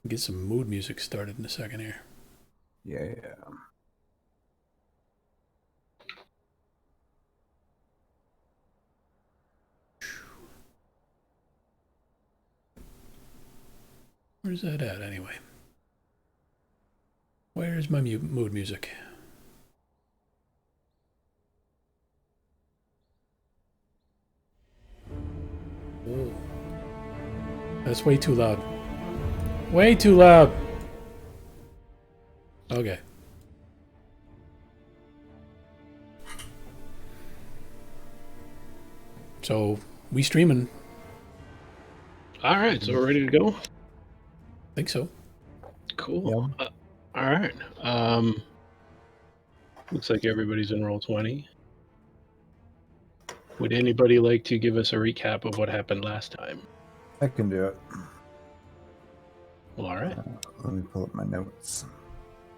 Get some mood music started in a second here. Yeah. Where's that at anyway? Where's my mood music? Oh. That's way too loud. Way too loud. Okay. So, we streaming. All right, so we're ready to go? Think so. Cool. Yep. All right. Looks like everybody's in roll 20. Would anybody like to give us a recap of what happened last time? I can do it. Well, all right. Let me pull up my notes.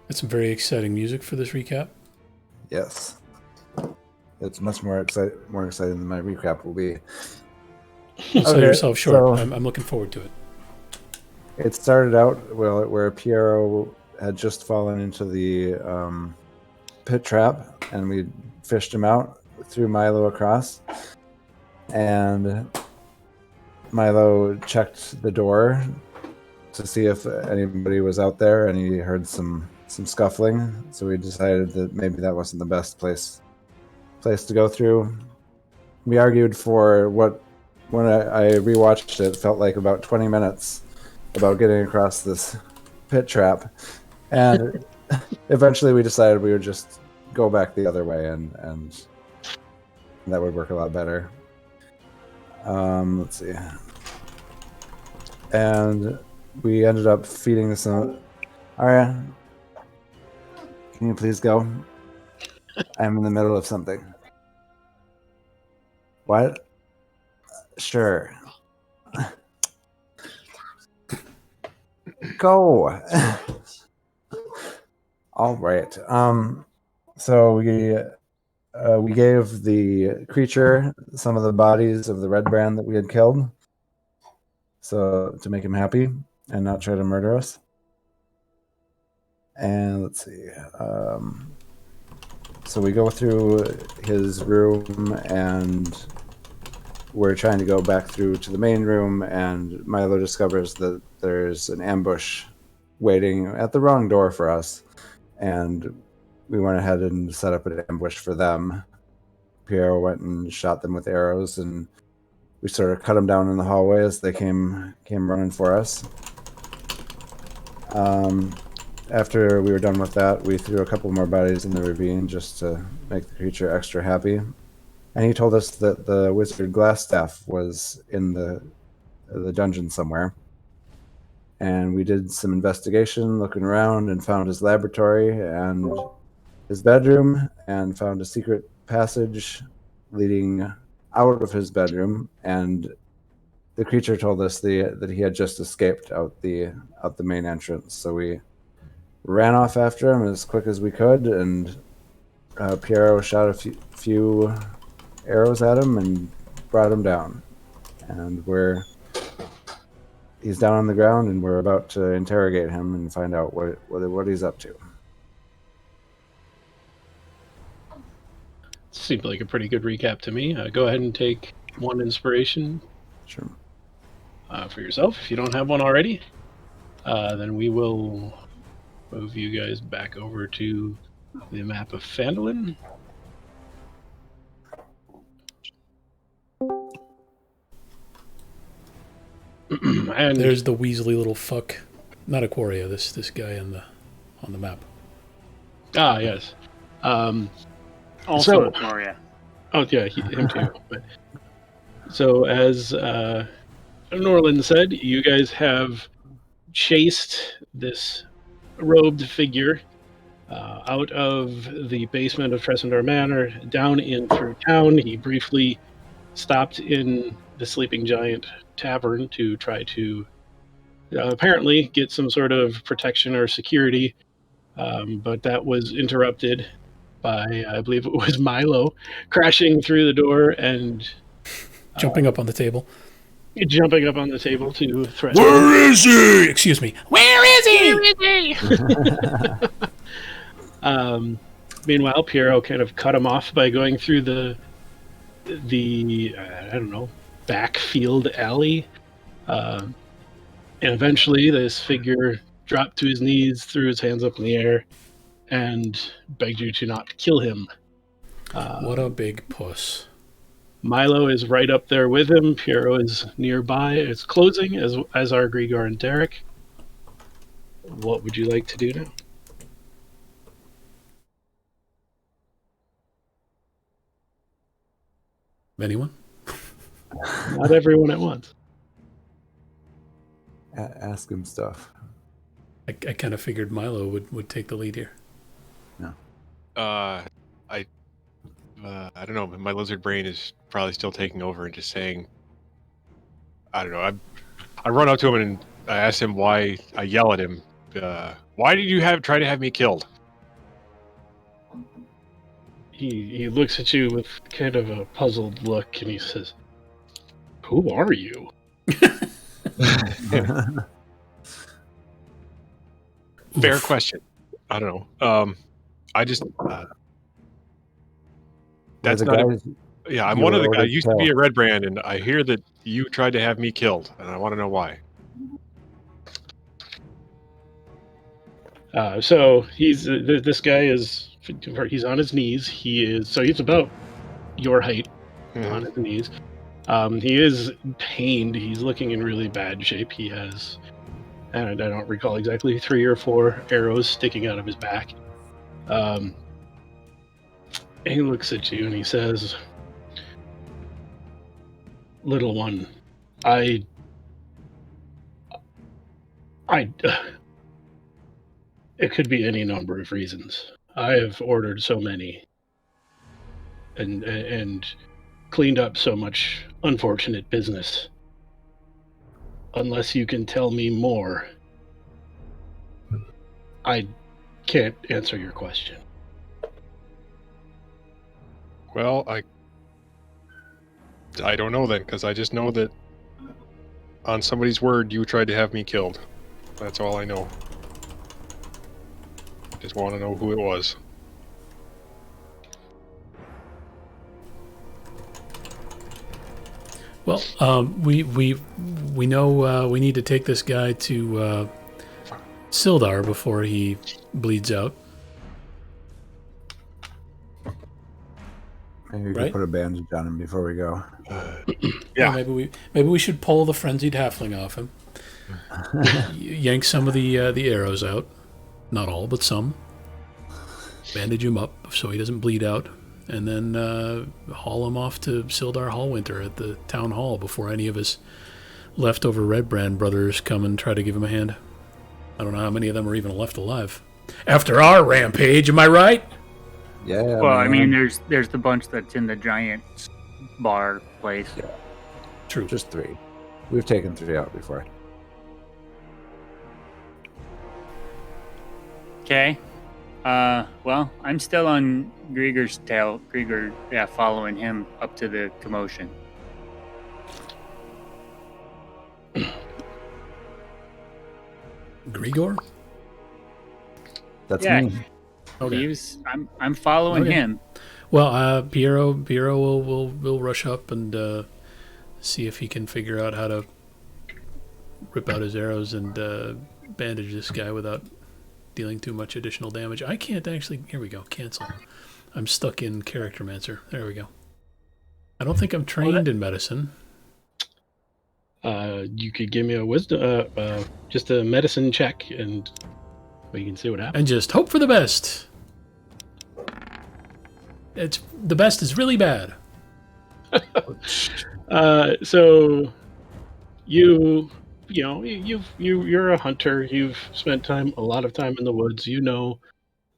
That's some very exciting music for this recap. Yes. It's much more exciting than my recap will be. Sell yourself short. So, I'm looking forward to it. It started out where Piero had just fallen into the pit trap, and we fished him out, threw Milo across, and Milo checked the door to see if anybody was out there, and he heard some scuffling, so we decided that maybe that wasn't the best place to go through. We argued for when I rewatched it, felt like about 20 minutes about getting across this pit trap, and eventually we decided we would just go back the other way, and that would work a lot better. Let's see. And we ended up feeding some. Arya, can you please go? I'm in the middle of something. What? Sure. Go. All right. So we gave the creature some of the bodies of the red brand that we had killed, so to make him happy and not try to murder us. And let's see. So we go through his room, and we're trying to go back through to the main room, and Milo discovers that there's an ambush waiting at the wrong door for us, and we went ahead and set up an ambush for them. Piero went and shot them with arrows, and we sort of cut them down in the hallway as they came running for us. After we were done with that, we threw a couple more bodies in the ravine just to make the creature extra happy. And he told us that the wizard Glassstaff was in the dungeon somewhere. And we did some investigation, looking around, and found his laboratory and his bedroom, and found a secret passage leading out of his bedroom. And the creature told us that he had just escaped out the main entrance. So we ran off after him as quick as we could, and Piero shot a few arrows at him and brought him down. And he's down on the ground, and we're about to interrogate him and find out what he's up to. Seemed like a pretty good recap to me. Go ahead and take one inspiration. Sure. For yourself, if you don't have one already. Then we will move you guys back over to the map of Phandalin. And there's the Weasley little fuck, not Aquaria. This guy on the map. Ah, yes. Also Aquaria. Oh yeah, him too. But, so as Norland said, you guys have chased this robed figure out of the basement of Tressendar Manor, down in through town. He briefly stopped in the Sleeping Giant Tavern to try to apparently get some sort of protection or security, but that was interrupted by, I believe it was Milo, crashing through the door and jumping up on the table. jumping up on the table to threaten. Where is he? Excuse me. Where is he? Meanwhile, Piero kind of cut him off by going through the I don't know, backfield alley. And eventually this figure dropped to his knees, threw his hands up in the air, and begged you to not kill him. What a big puss. Milo is right up there with him. Piero is nearby. It's closing, as are Grigor and Derek. What would you like to do now? Anyone? Not everyone at once. Ask him stuff. I kind of figured Milo would take the lead here. No. I don't know. My lizard brain is probably still taking over and just saying, I don't know. I run up to him and I ask him why. I yell at him. Why did you try to have me killed? He looks at you with kind of a puzzled look, and he says, "Who are you?" Fair question. I don't know. I just that's not. I'm one of the guys. I used to be a red brand, and I hear that you tried to have me killed, and I want to know why. So this guy is. He's on his knees. He's about your height on his knees. He is pained. He's looking in really bad shape. He has, and I don't recall exactly, 3 or 4 arrows sticking out of his back. And he looks at you and he says, "Little one, it could be any number of reasons. I have ordered so many and cleaned up so much unfortunate business. Unless you can tell me more, I can't answer your question." Well, I don't know then, because I just know that on somebody's word you tried to have me killed. That's all I know. Just want to know who it was. Well, we know we need to take this guy to Sildar before he bleeds out. Maybe we could put a bandage on him before we go. Yeah. Maybe we should pull the frenzied halfling off him. Yank some of the arrows out. Not all, but some. Bandage him up so he doesn't bleed out. And then haul him off to Sildar Hallwinter at the town hall before any of his leftover Red Brand brothers come and try to give him a hand. I don't know how many of them are even left alive. After our rampage, am I right? Yeah. Well, I mean, there's the bunch that's in the giant bar place. Yeah. True. Just 3. We've taken 3 out before. Okay. Well, I'm still on Grigor's tail. Grigor, following him up to the commotion. Grigor? That's me. Okay. I'm following him. Well, Piero will rush up and see if he can figure out how to rip out his arrows and bandage this guy without dealing too much additional damage. I can't actually. Here we go. Cancel. I'm stuck in Charactermancer. There we go. I don't think I'm trained in medicine. You could give me a wisdom, just a medicine check, and we can see what happens. And just hope for the best. The best is really bad. So you're a hunter. You've spent a lot of time in the woods. You know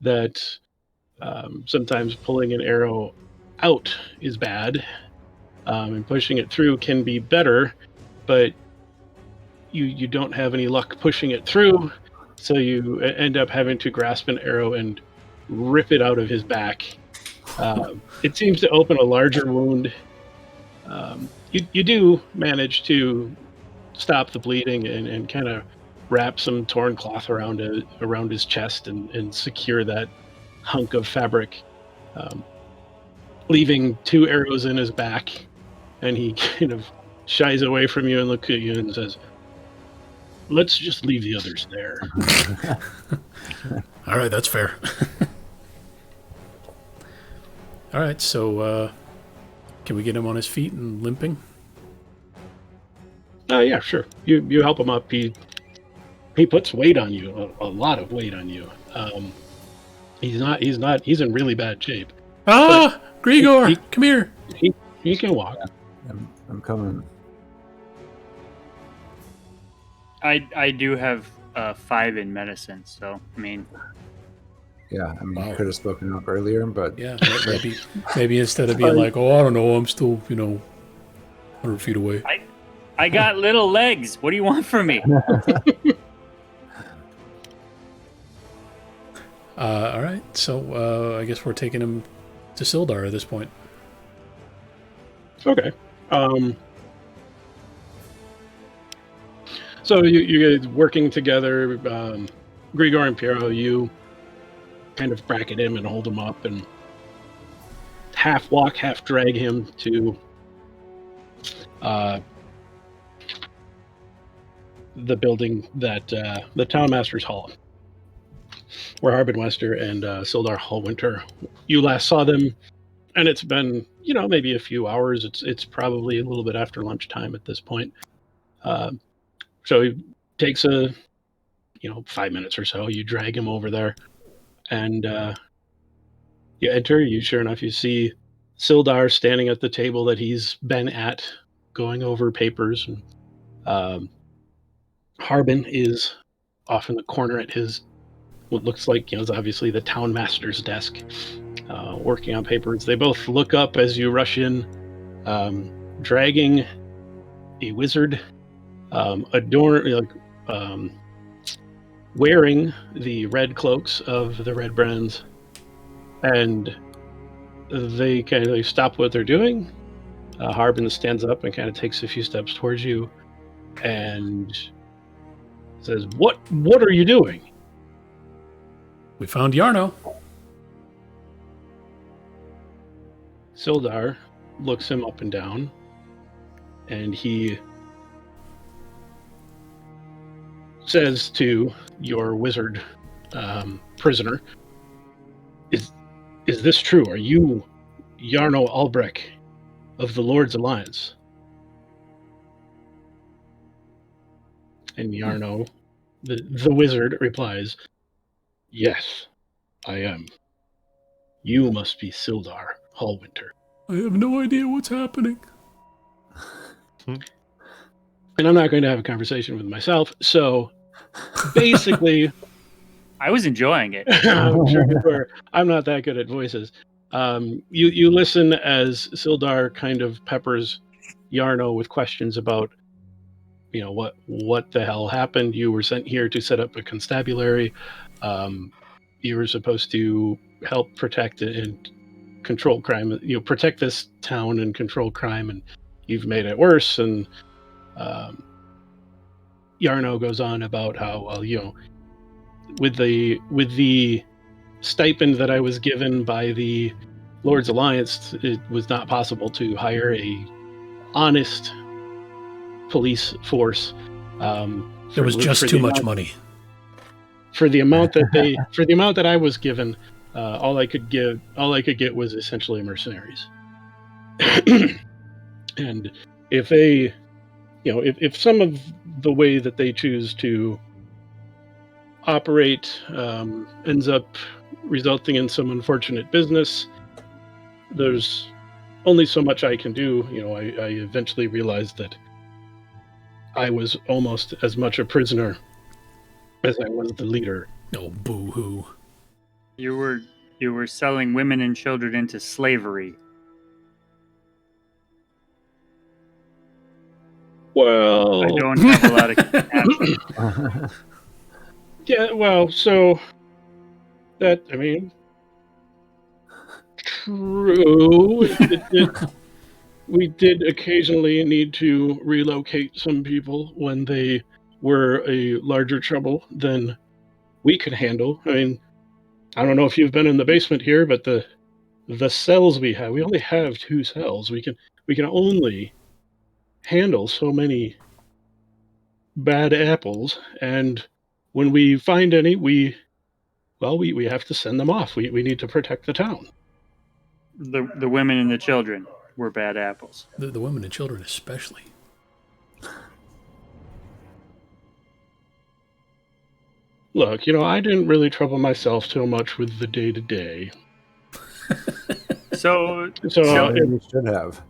that sometimes pulling an arrow out is bad, and pushing it through can be better, but you don't have any luck pushing it through, so you end up having to grasp an arrow and rip it out of his back. It seems to open a larger wound, you do manage to stop the bleeding and kind of wrap some torn cloth around his chest and secure that hunk of fabric, leaving 2 arrows in his back. And he kind of shies away from you and looks at you and says, "Let's just leave the others there." All right, that's fair. All right, so can we get him on his feet and limping? Yeah, sure. You help him up. He puts weight on you, a lot of weight on you. He's in really bad shape. Grigor, come here. He can walk. I'm coming. I do have 5 in medicine, so I mean. Yeah, I mean, Wow. you could have spoken up earlier, but Yeah, maybe instead of being like, oh, I don't know, I'm still, 100 feet away. I got little legs. What do you want from me? All right, so I guess we're taking him to Sildar at this point. Okay. So you guys working together, Grigor and Piero, you kind of bracket him and hold him up and half walk, half drag him to the building that the Townmaster's Hall, where Harbin Wester and Sildar Hallwinter, you last saw them, and it's been, maybe a few hours. It's probably a little bit after lunchtime at this point. So it takes 5 minutes or so. You drag him over there, and you enter. Sure enough, you see Sildar standing at the table that he's been at, going over papers. And Harbin is off in the corner at what looks like is obviously the town master's desk, working on papers. They both look up as you rush in, dragging a wizard, wearing the red cloaks of the Red Brands, and they kind of stop what they're doing. Harbin stands up and kind of takes a few steps towards you and says, What are you doing?" We found Jarno. Sildar looks him up and down, and he says to your wizard prisoner, Is this true? Are you Jarno Albrecht of the Lord's Alliance?" And Jarno, the wizard, replies, "Yes, I am. You must be Sildar Hallwinter." I have no idea what's happening. And I'm not going to have a conversation with myself, so basically... I was enjoying it. I'm sure you were. I'm not that good at voices. You listen as Sildar kind of peppers Jarno with questions about, what the hell happened. You were sent here to set up a constabulary. You were supposed to help protect and control crime. Protect this town and control crime, and you've made it worse. And Jarno goes on about how, with the stipend that I was given by the Lord's Alliance, it was not possible to hire a honest police force. There was just too much money. For the amount that I was given, all I could get was essentially mercenaries. And if they, if some of the way that they choose to operate ends up resulting in some unfortunate business, there's only so much I can do. I eventually realized that I was almost as much a prisoner as I was the leader. Oh, boo-hoo. You were selling women and children into slavery. Well, I don't have a lot of compassion. yeah, well, so that, true. We did occasionally need to relocate some people when they were a larger trouble than we could handle. I mean, I don't know if you've been in the basement here, but the cells we only have 2 cells. We can only handle so many bad apples, and when we find any, we have to send them off. We need to protect the town. The women and the children were bad apples. The women and children especially. Look, I didn't really trouble myself too much with the day-to-day. So You should have.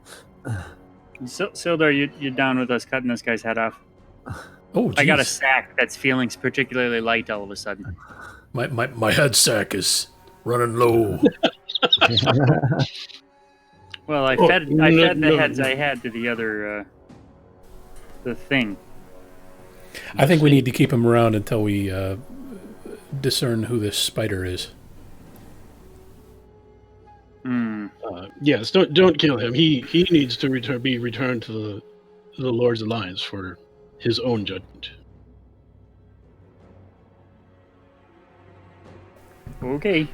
Sildar, you down with us cutting this guy's head off? Oh, geez. I got a sack that's feeling particularly light all of a sudden. My head sack is running low. Well, I fed the heads I had to the other the thing. I think we need to keep him around until we discern who this spider is. Yes, don't kill him. He needs to be returned to the Lord's Alliance for his own judgment. Okay.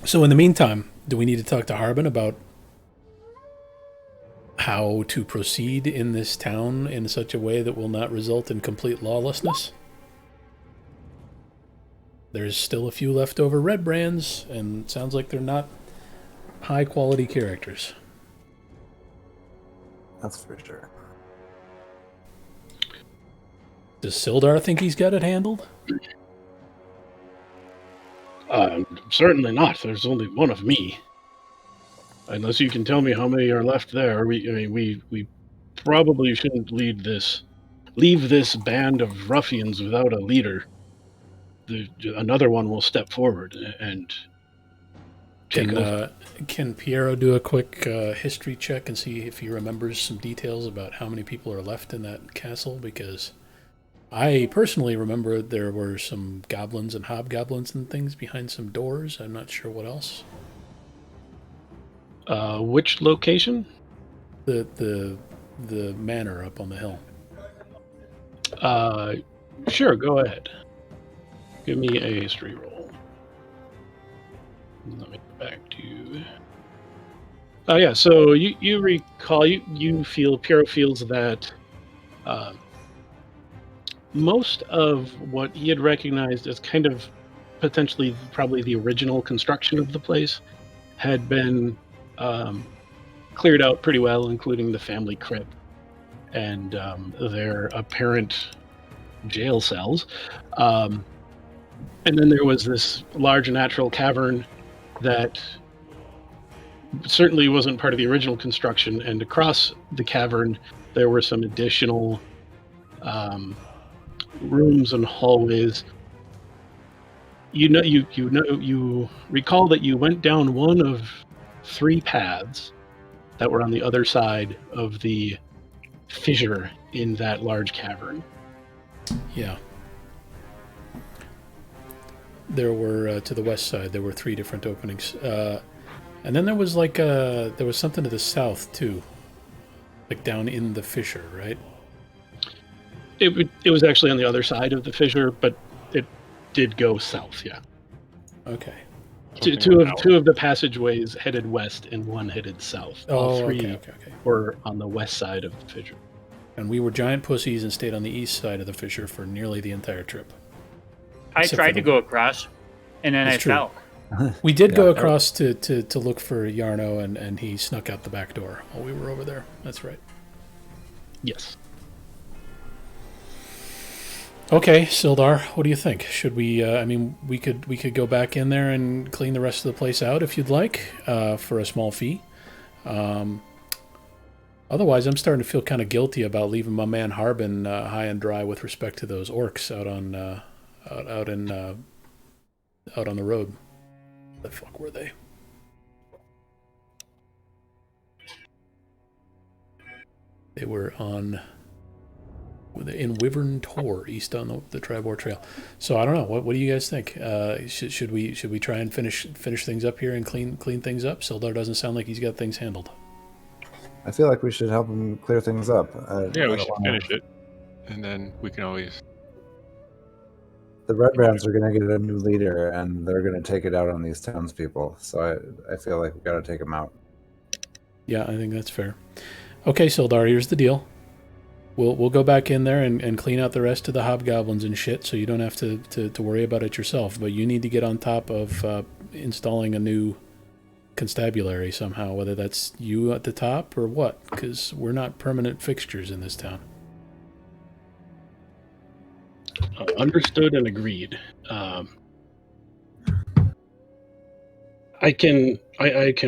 So in the meantime, do we need to talk to Harbin about how to proceed in this town in such a way that will not result in complete lawlessness? There's still a few leftover red brands, and it sounds like they're not high-quality characters. That's for sure. Does Sildar think he's got it handled? Certainly not. There's only one of me. Unless you can tell me how many are left there, we probably shouldn't leave this band of ruffians without a leader. Another one will step forward and take over. Can Piero do a quick history check and see if he remembers some details about how many people are left in that castle? Because I personally remember there were some goblins and hobgoblins and things behind some doors. I'm not sure what else. Which location? The manor up on the hill. Sure, go ahead. Give me a history roll. Let me go back to... Oh yeah, so you recall, Piero feels that most of what he had recognized as kind of potentially probably the original construction of the place had been cleared out pretty well, including the family crypt and their apparent jail cells. And then there was this large natural cavern that certainly wasn't part of the original construction, and across the cavern there were some additional rooms and hallways. You recall that you went down one of 3 paths that were on the other side of the fissure in that large cavern. Yeah. There were, to the west side, there were 3 different openings. And then there was there was something to the south, too. Like down in the fissure, right? It was actually on the other side of the fissure, but it did go south, yeah. Okay. Two of the passageways headed west and one headed south. All 3 okay. were on the west side of the fissure. And we were giant pussies and stayed on the east side of the fissure for nearly the entire trip. I tried to go across, and then I fell. We did go across to look for Jarno, and he snuck out the back door while we were over there. That's right. Yes. Okay, Sildar, what do you think? Should we? We could go back in there and clean the rest of the place out if you'd like, for a small fee. Otherwise, I'm starting to feel kind of guilty about leaving my man Harbin high and dry with respect to those orcs out on the road. The fuck were they? They were in Wyvern Tor, east on the Tribor Trail. So I don't know. What do you guys think? Should we try and finish things up here and clean things up? Sildar doesn't sound like he's got things handled. I feel like we should help him clear things up. Yeah, we should finish it, and then we can always. The Red Brands are going to get a new leader, and they're going to take it out on these townspeople. So I feel like we got to take them out. Yeah, I think that's fair. Okay, Sildar, here's the deal. We'll go back in there and clean out the rest of the hobgoblins and shit, so you don't have to worry about it yourself. But you need to get on top of installing a new constabulary somehow, whether that's you at the top or what, because we're not permanent fixtures in this town. Understood and agreed. I can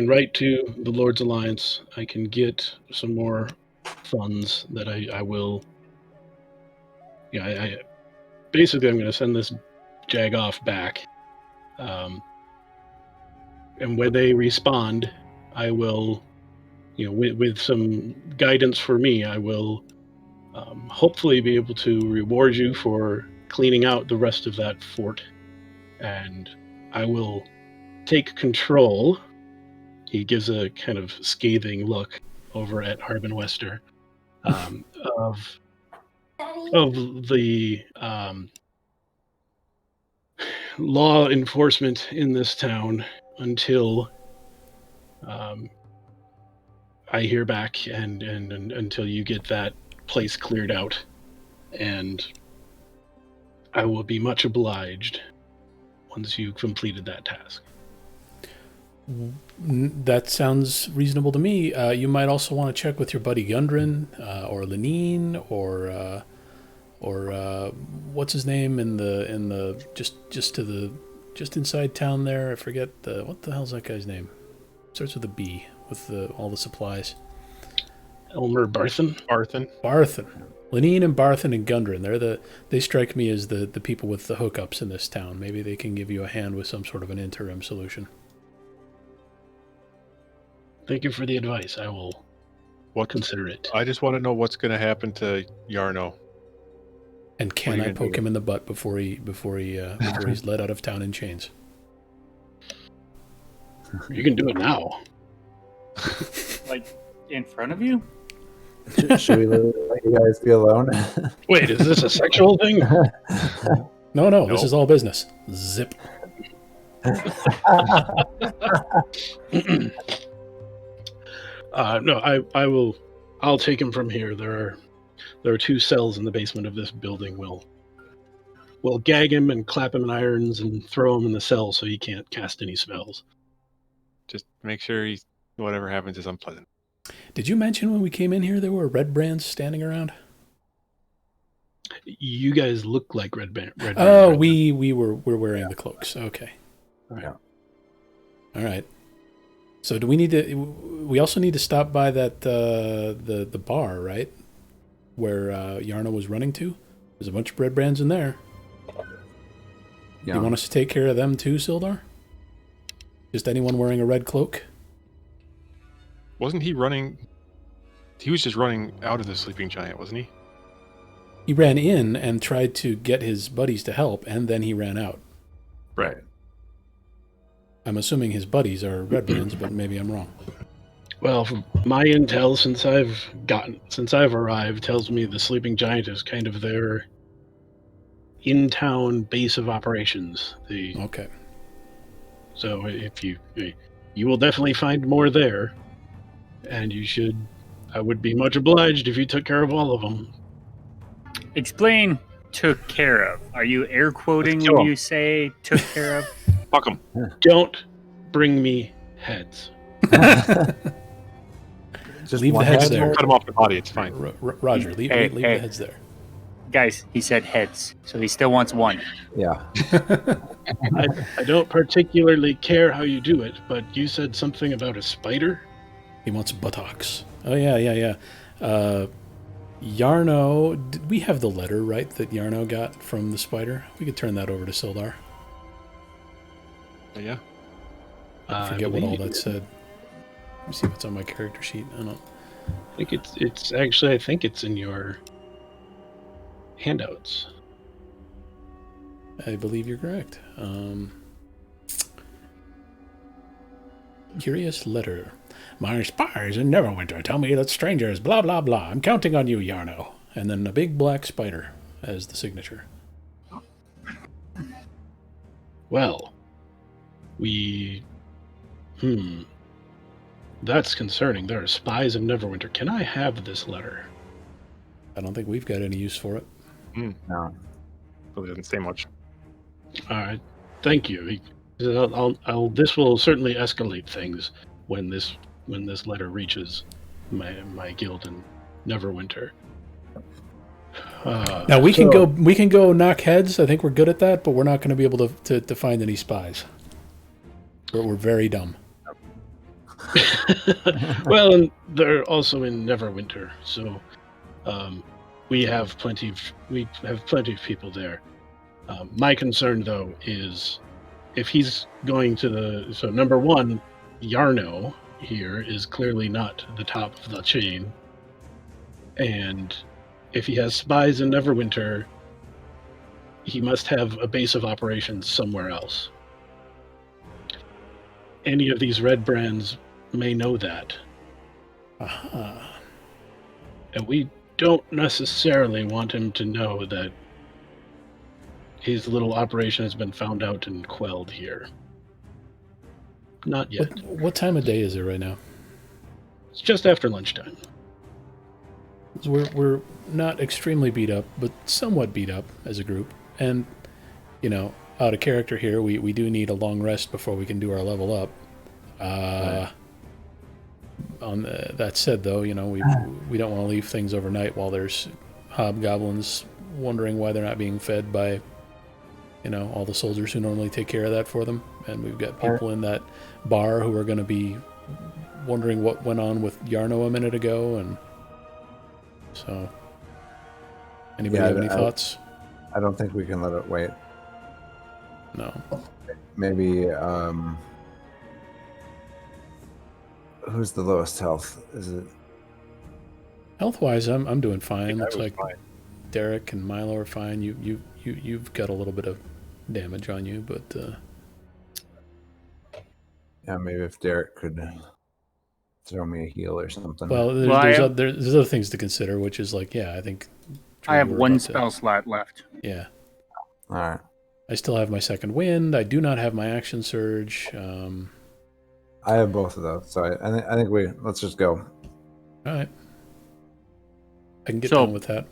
write to the Lord's Alliance. I can get some more funds that I will. Yeah, I basically I'm going to send this jag off back, and when they respond, I will, with some guidance for me, I will hopefully be able to reward you for cleaning out the rest of that fort, and I will take control. He gives a kind of scathing look over at Harbin Wester of the law enforcement in this town until I hear back and until you get that place cleared out, and I will be much obliged once you've completed that task. That sounds reasonable to me. You might also want to check with your buddy Gundren or Lenine or what's his name in the just inside town there. I forget what the hell's that guy's name? Starts with a B with all the supplies. Elmer Barthen. Barthen. Lenine and Barthen and Gundren. They strike me as the people with the hookups in this town. Maybe they can give you a hand with some sort of an interim solution. Thank you for the advice. I will consider it. I just want to know what's going to happen to Jarno. And can I poke him in the butt before he's let out of town in chains? You can do it now. Like in front of you? Should we let you guys be alone? Wait, is this a sexual thing? No, this is all business. Zip. No, I will. I'll take him from here. There are 2 cells in the basement of this building. We'll gag him and clap him in irons and throw him in the cell so he can't cast any spells. Just make sure whatever happens is unpleasant. Did you mention when we came in here there were red brands standing around? You guys look like red band. Oh, we're wearing the cloaks. Okay. Yeah. All right. So do we need to? We also need to stop by that the bar, right? Where Jarno was running to. There's a bunch of red brands in there. Yeah. You want us to take care of them too, Sildar? Just anyone wearing a red cloak? Wasn't he running? He was just running out of the sleeping giant, wasn't he? He ran in and tried to get his buddies to help, and then he ran out. Right. I'm assuming his buddies are red brands, but maybe I'm wrong. Well, from my intel since I've arrived tells me the sleeping giant is kind of their in-town base of operations. Okay. So if you will definitely find more there, and I would be much obliged if you took care of all of them. Explain took care of. Are you air quoting when you say took care of? Fuck him. Don't bring me heads. Just leave the heads there. Cut him off the body. It's fine. Roger, leave the heads there. Guys, he said heads, so he still wants one. Yeah. I don't particularly care how you do it, but you said something about a spider? He wants buttocks. Oh, yeah. Jarno, did we have the letter, right, that Jarno got from the spider? We could turn that over to Sildar. Yeah. I forget what all that said. Let me see what's on my character sheet. I don't. I think it's actually. I think it's in your handouts. I believe you're correct. Curious letter. My spies in Neverwinter tell me that strangers, blah, blah, blah. I'm counting on you, Jarno. And then a big black spider as the signature. Well, that's concerning. There are spies in Neverwinter. Can I have this letter? I don't think we've got any use for it. No. Really doesn't say much. All right, thank you. This will certainly escalate things when this letter reaches my guild in Neverwinter. Now we can go knock heads. I think we're good at that, but we're not going to be able to find any spies. We're very dumb. Well, and they're also in Neverwinter, so we have plenty of people there. My concern, though, is if he's going to so number one, Jarno here is clearly not the top of the chain, and if he has spies in Neverwinter, he must have a base of operations somewhere else. Any of these red brands may know that. And we don't necessarily want him to know that his little operation has been found out and quelled here. Not yet. What time of day is it right now? It's just after lunchtime. We're not extremely beat up, but somewhat beat up as a group. And, out of character here, we do need a long rest before we can do our level up. That said, though, we don't want to leave things overnight while there's hobgoblins wondering why they're not being fed by, all the soldiers who normally take care of that for them. And we've got people in that bar who are going to be wondering what went on with Jarno a minute ago. And so, anybody have any thoughts? I don't think we can let it wait. No. Maybe, who's the lowest health? Is it? Health-wise, I'm doing fine. Looks like fine. Derek and Milo are fine. You've got a little bit of damage on you, but Yeah, maybe if Derek could throw me a heal or something. well, there's other things to consider, which is like, I think I have one spell slot left. Yeah. All right. I still have my second wind. I do not have my action surge. I have both of those, so I think let's just go. All right. I can get So, done with that.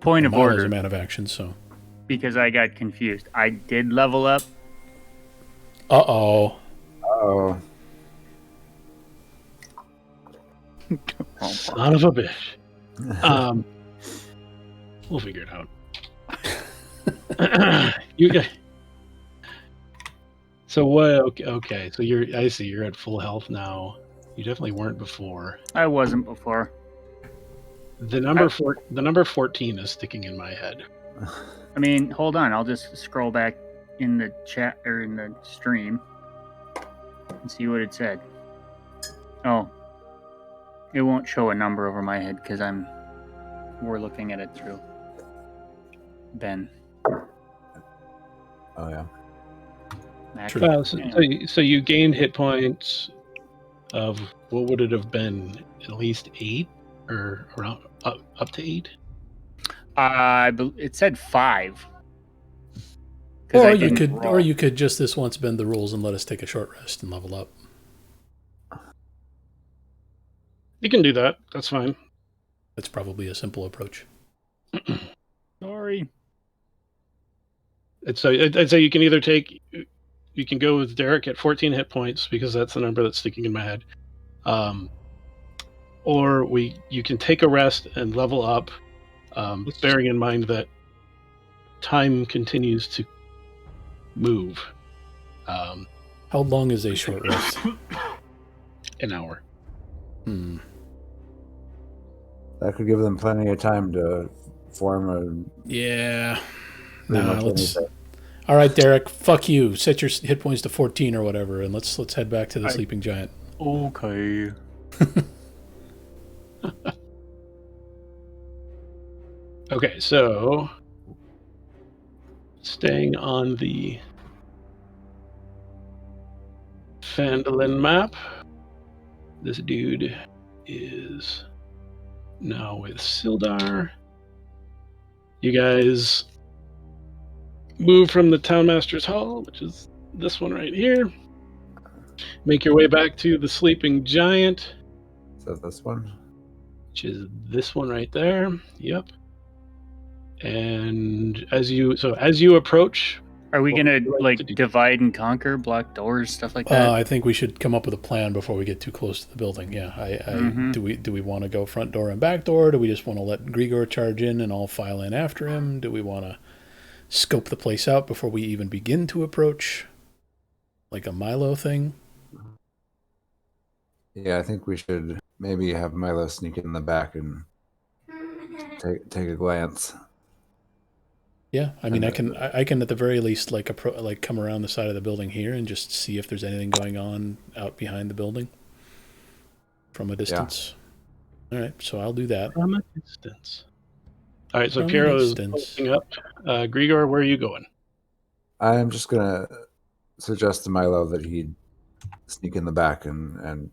Point of Milo's order, a man of action, so. because I got confused. I did level up. Uh-oh. Oh, Son of a bitch. We'll figure it out. You guys. So what? Okay. So I see. You're at full health now. You definitely weren't before. I wasn't before. The number 14 is sticking in my head. I mean, hold on. I'll just scroll back in the chat or in the stream and see what it said. Oh, it won't show a number over my head because we're looking at it through Ben. oh yeah. Well, so you gained hit points of what would it have been? At least 8 or around up to 8? It said 5. Or you could just this once bend the rules and let us take a short rest and level up. You can do that. That's fine. That's probably a simple approach. Sorry. I'd say you can either you can go with Derek at 14 hit points because that's the number that's sticking in my head, or you can take a rest and level up, bearing in mind that time continues to move. How long is a short rest? An hour. That could give them plenty of time to form a. Yeah. pretty No, much anything. All right, Derek. Fuck you. Set your hit points to 14 or whatever, and let's head back to the sleeping giant. Okay. Okay, so staying on the Phandalin map, This dude is now with Sildar. You guys move from the Townmaster's Hall, which is this one right here. Make your way back to the Sleeping Giant. So this one. Which is this one right there. Yep. And as you approach, Are we gonna like to do? divide and conquer, block doors, stuff like that? I think we should come up with a plan before we get too close to the building. Yeah, do we want to go front door and back door? Do we just want to let Grigor charge in and all file in after him? Do we want to scope the place out before we even begin to approach, like a Milo thing? Yeah, I think we should maybe have Milo sneak in the back and take a glance. Yeah, I mean, I can at the very least like come around the side of the building here and just see if there's anything going on out behind the building from a distance. Yeah. All right, so I'll do that. From a distance. All right, so From a Piero is distance. posting up. Grigor, where are you going? I'm just gonna suggest to Milo that he sneak in the back and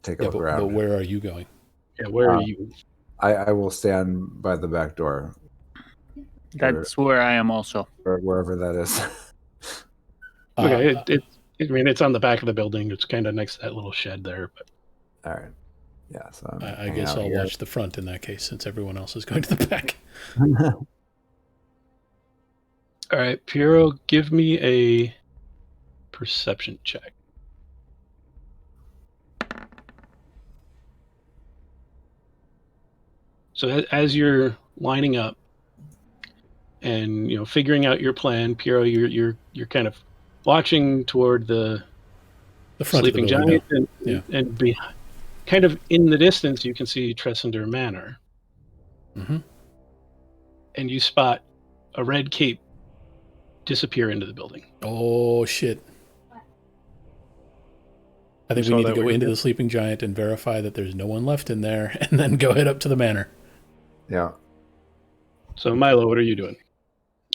take a look around. But where are you going? Yeah, where are you? I will stand by the back door. That's where I am also. Or wherever that is. Okay, it's on the back of the building. It's kind of next to that little shed there. But All right. Yeah, so I guess I'll watch the front in that case, since everyone else is going to the back. all right, Piero, give me a perception check. So as you're lining up and figuring out your plan, Piero, you're kind of watching toward the front Sleeping of the building, Giant, and kind of in the distance you can see Tressender Manor. Mm-hmm. And you spot a red cape disappear into the building. Oh shit! I think we need to go into the Sleeping Giant and verify that there's no one left in there, and then go head up to the manor. Yeah. So Milo, what are you doing?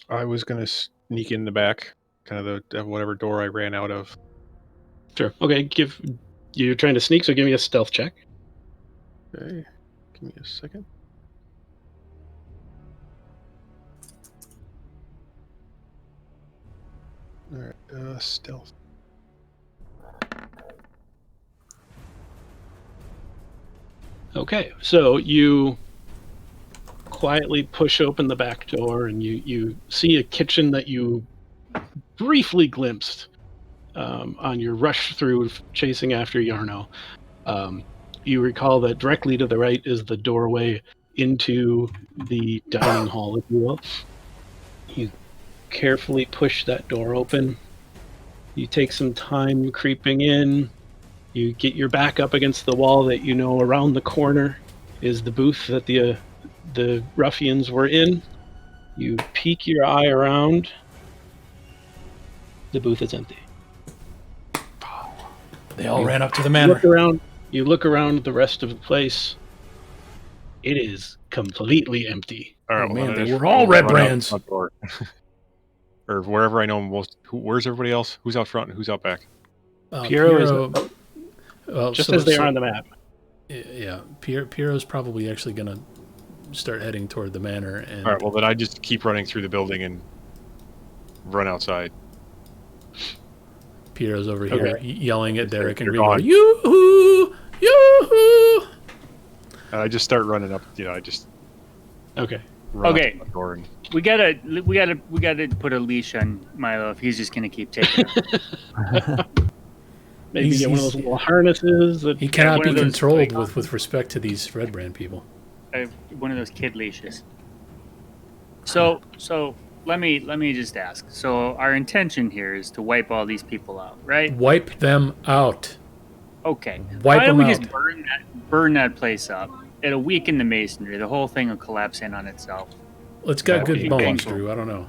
I was gonna sneak in the back, kind of the whatever door I ran out of. Sure. Okay, you're trying to sneak, so give me a stealth check. Okay, give me a second. All right, stealth. Okay, so you quietly push open the back door, and you see a kitchen that you briefly glimpsed on your rush through chasing after Jarno. You recall that directly to the right is the doorway into the dining hall, if you will. You carefully push that door open. You take some time creeping in. You get your back up against the wall that around the corner is the booth that the ruffians were in. You peek your eye around. The booth is empty. They all ran up to the manor. You look around the rest of the place. It is completely empty. All right, man, they were all red brands. Or wherever I know most. Where's everybody else? Who's out front and who's out back? Piero is just as they are on the map. Yeah, Piero's probably actually going to start heading toward the manor. And All right, well then I just keep running through the building and run outside. Piero's over here yelling at Derek and Grigor, "Yoo-hoo! Yoo-hoo!" And I just start running up. I just run up to the door and... We gotta put a leash on Milo if he's just gonna keep taking it. Maybe get one of those little harnesses. He cannot be controlled with respect to these red brand people. One of those kid leashes. So let me just ask. So our intention here is to wipe all these people out, right? Wipe them out. Okay. Why don't we out. just burn that place up? It'll weaken the masonry. The whole thing will collapse in on itself. It's got good bones, Drew. I don't know.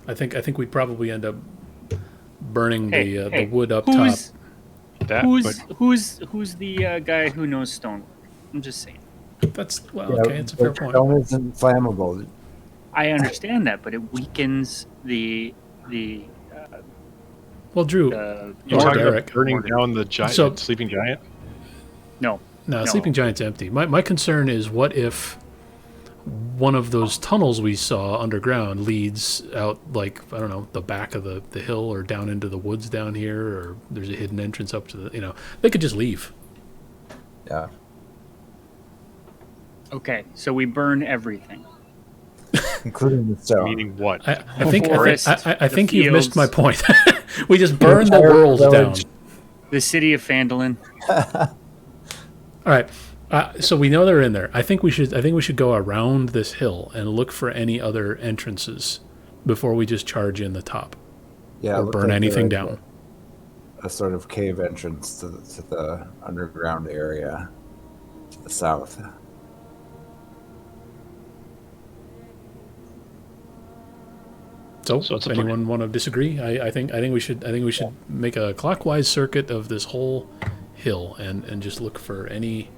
I think we'd probably end up burning the wood up top. Who's the guy who knows stonework? I'm just saying. It's a fair point. Stone isn't flammable. I understand that, but it weakens the. Well, Drew, you're talking about burning down the Sleeping Giant? No. No, Sleeping Giant's empty. My concern is, what if one of those tunnels we saw underground leads out, like, I don't know, the back of the hill or down into the woods down here, or there's a hidden entrance up to the, they could just leave. Yeah. Okay, so we burn everything. Including the stone. Meaning what? I think forest, I think the you've missed my fields. point. We just burn the entire world down. village. The city of Phandalin. All right. So we know they're in there. I think we should go around this hill and look for any other entrances before we just charge in the top. Yeah, it or looked burn like anything there was down. A sort of cave entrance to the underground area to the south. So So it's a anyone want to disagree? I think we should make a clockwise circuit of this whole hill and just look for any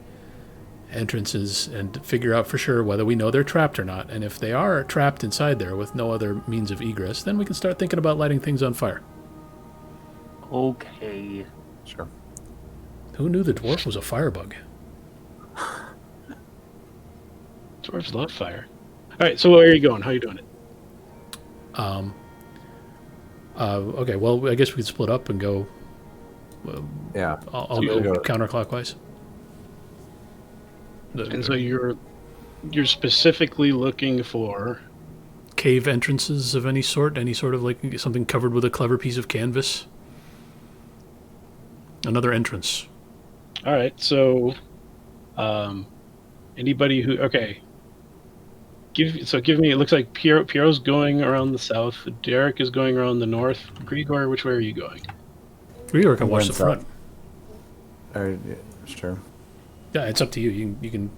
entrances and figure out for sure whether we know they're trapped or not. And if they are trapped inside there with no other means of egress, then we can start thinking about lighting things on fire. Okay. Sure. Who knew the dwarf was a firebug? Dwarves love fire. All right, so where are you going? How are you doing it? Okay, well, I guess we could split up and go. Yeah. I'll So go go- counterclockwise. And so you're specifically looking for Cave entrances of any sort of like something covered with a clever piece of canvas. Another entrance. all right. So, anybody who give me. It looks like Piero's going around the south. Derek is going around the north. Grigor, which way are you going? Grigor can I'm watch going the south. front. All right, yeah, sure. Yeah, it's up to you. You can.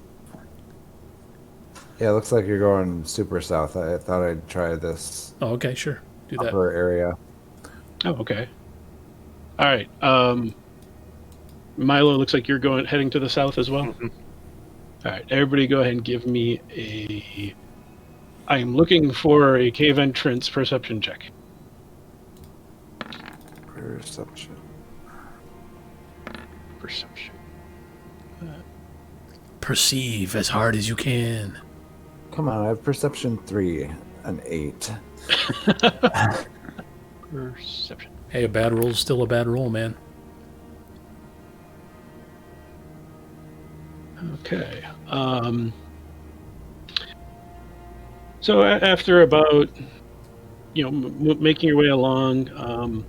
Yeah, it looks like you're going super south. I thought I'd try this Oh, okay, sure. Do that. upper area. Oh, okay. All right. Milo, looks like you're heading to the south as well. Mhm. All right, everybody, go ahead and give me a. I am looking for a cave entrance perception check. Perception. Perception. Perceive as hard as you can. Come on, I have perception 3, an 8. Perception. Hey, a bad roll's still a bad roll, man. Okay. So after about, making your way along,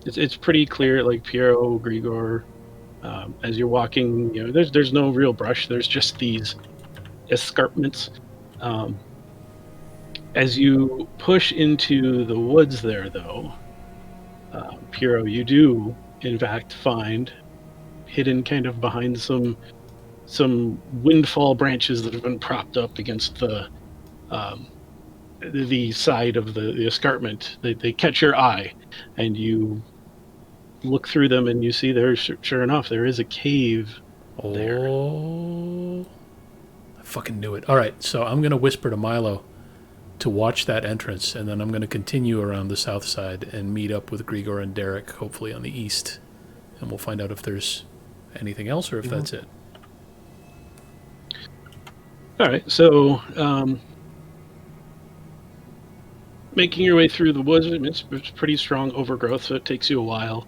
it's pretty clear. Like Piero, Grigor, as you're walking, there's no real brush. There's just these escarpments. As you push into the woods there, though, Piero, you do in fact find hidden kind of behind some windfall branches that have been propped up against the side of the escarpment. They catch your eye, and you look through them, and you see there, sure enough, there is a cave there. Oh, I fucking knew it. All right, so I'm gonna whisper to Milo to watch that entrance, and then I'm gonna continue around the south side and meet up with Grigor and Derek, hopefully on the east, and we'll find out if there's anything else or if that's it. All right, so making your way through the woods, it's pretty strong overgrowth, so it takes you a while.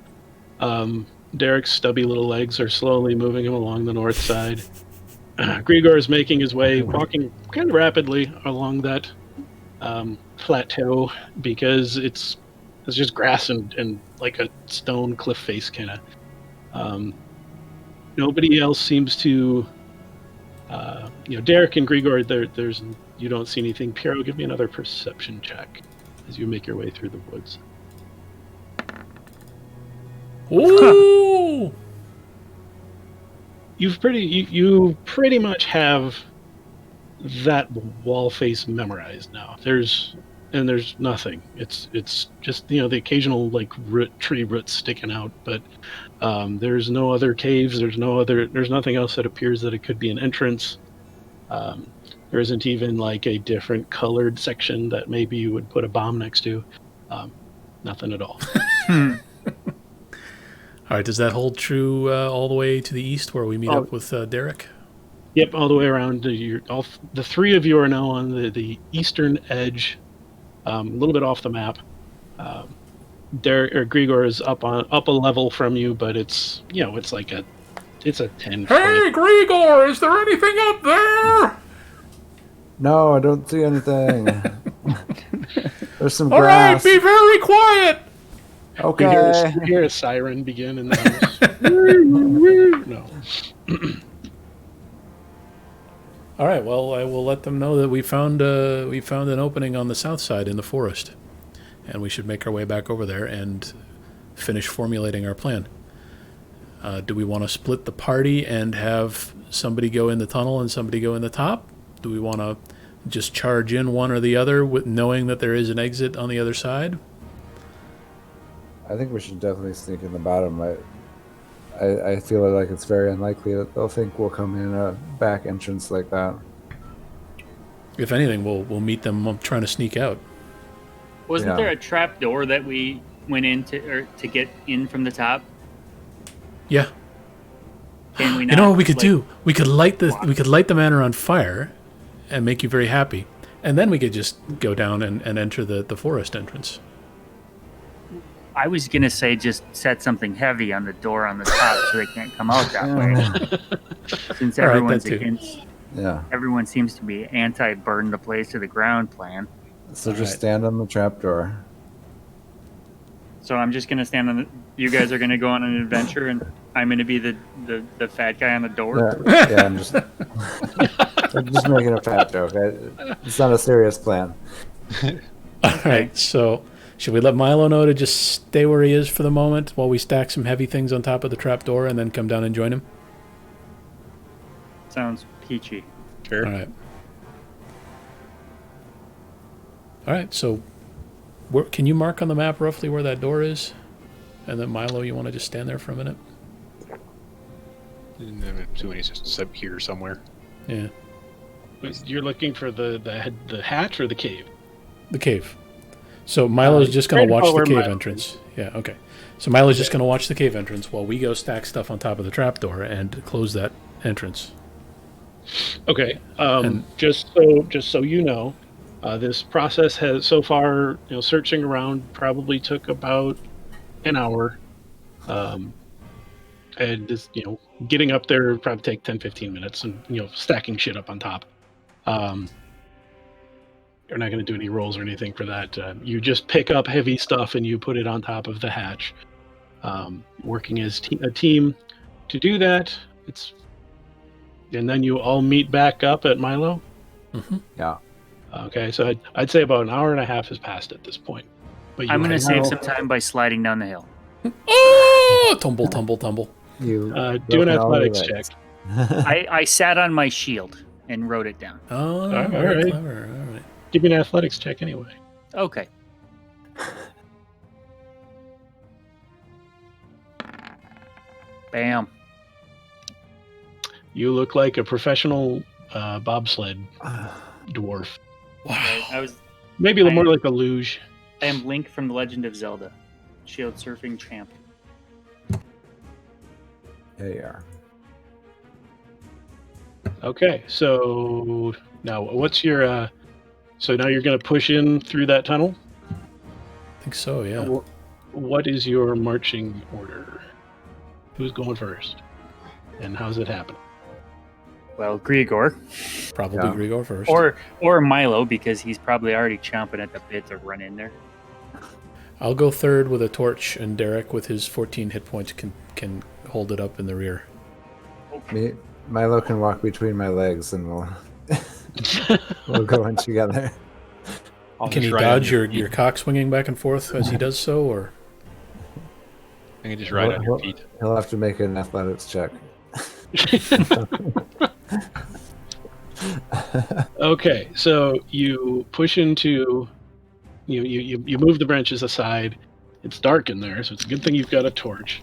Derek's stubby little legs are slowly moving him along the north side. Grigor is making his way, walking kind of rapidly along that plateau, because it's just grass and like a stone cliff face kind of. Nobody else seems to. Derek and Grigor, you don't see anything. Piero, give me another perception check as you make your way through the woods. Ooh! You pretty much have that wall face memorized now. There's nothing. It's just the occasional like tree roots sticking out, but there's no other caves. There's nothing else that appears that it could be an entrance. There isn't even like a different colored section that maybe you would put a bomb next to. Nothing at all. All right, does that hold true all the way to the east where we meet up with Derek? Yep, all the way around. The three of you are now on the eastern edge, a little bit off the map. Derek or Grigor is up a level from you, but it's like it's a 10 foot. Hey, Grigor, is there anything up there? No, I don't see anything. There's some All right, grass. be very quiet. Okay. You hear a siren begin in the house. No. All right, well, I will let them know that we found an opening on the south side in the forest, and we should make our way back over there and finish formulating our plan. Do we want to split the party and have somebody go in the tunnel and somebody go in the top? Do we want to just charge in one or the other, with knowing that there is an exit on the other side? I think we should definitely sneak in the bottom. I feel like it's very unlikely that they'll think we'll come in a back entrance like that. If anything, we'll meet them trying to sneak out. Wasn't there a trap door that we went into to get in from the top? Yeah. Can we not, you know what we could do? We could light the manor on fire, and make you very happy, and then we could just go down and enter the forest entrance. I was gonna say just set something heavy on the door on the top so they can't come out that way. Since everyone's everyone seems to be anti-burn the place to the ground plan. So just stand on the trapdoor. So I'm just gonna stand on you guys are gonna go on an adventure, and I'm gonna be the fat guy on the door. Yeah, I'm just making a fat joke. It's not a serious plan. All right, so should we let Milo know to just stay where he is for the moment while we stack some heavy things on top of the trapdoor and then come down and join him? Sounds peachy. Sure. All right, so can you mark on the map roughly where that door is? And then Milo, you want to just stand there for a minute? And I'm assuming he's just up here somewhere. Yeah. You're looking for the hatch or the cave? The cave. So Milo's just going to watch the cave entrance. Yeah, okay. So Milo's just going to watch the cave entrance while we go stack stuff on top of the trapdoor and close that entrance. Okay. Just so you know, this process has so far, searching around probably took about an hour. And just, getting up there would probably take 10-15 minutes, and stacking shit up on top. You're not going to do any rolls or anything for that. You just pick up heavy stuff and you put it on top of the hatch. Working as a team to do that. And then you all meet back up at Milo. Mm-hmm. Yeah. Okay, so I'd say about an hour and a half has passed at this point. But I'm going to save some time by sliding down the hill. Oh! Tumble, tumble, tumble. Do an athletics check. I sat on my shield and wrote it down. Oh, all right. Clever. All right. Give me an athletics check anyway. Okay. Bam. You look like a professional bobsled dwarf. Wow. I maybe more like a luge. I am Link from The Legend of Zelda, shield surfing champ. There you are. Okay, so now what's your? So now you're going to push in through that tunnel? I think so, yeah. What is your marching order? Who's going first? And how's it happen? Well, Grigor. Probably Grigor first. Or Milo, because he's probably already chomping at the bit to run in there. I'll go third with a torch, and Derek with his 14 hit points can hold it up in the rear. Milo can walk between my legs, and we'll go in together. Can he dodge your cock swinging back and forth as he does so, or? I can just ride on your feet. He'll have to make an athletics check. Okay, so you push into, you move the branches aside. It's dark in there, so it's a good thing you've got a torch.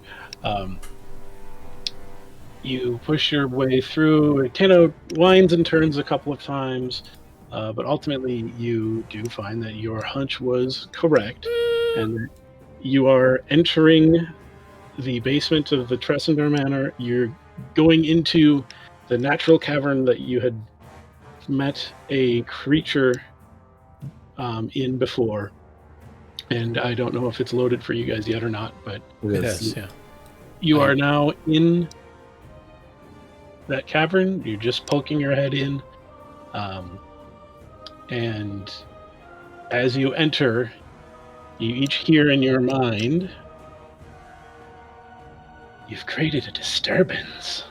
You push your way through. It kind of winds and turns a couple of times, but ultimately you do find that your hunch was correct, and you are entering the basement of the Tressender Manor. You're going into the natural cavern that you had met a creature in before. And I don't know if it's loaded for you guys yet or not, but It has, yeah. you are now in that cavern. You're just poking your head in. And as you enter, you each hear in your mind, "You've created a disturbance.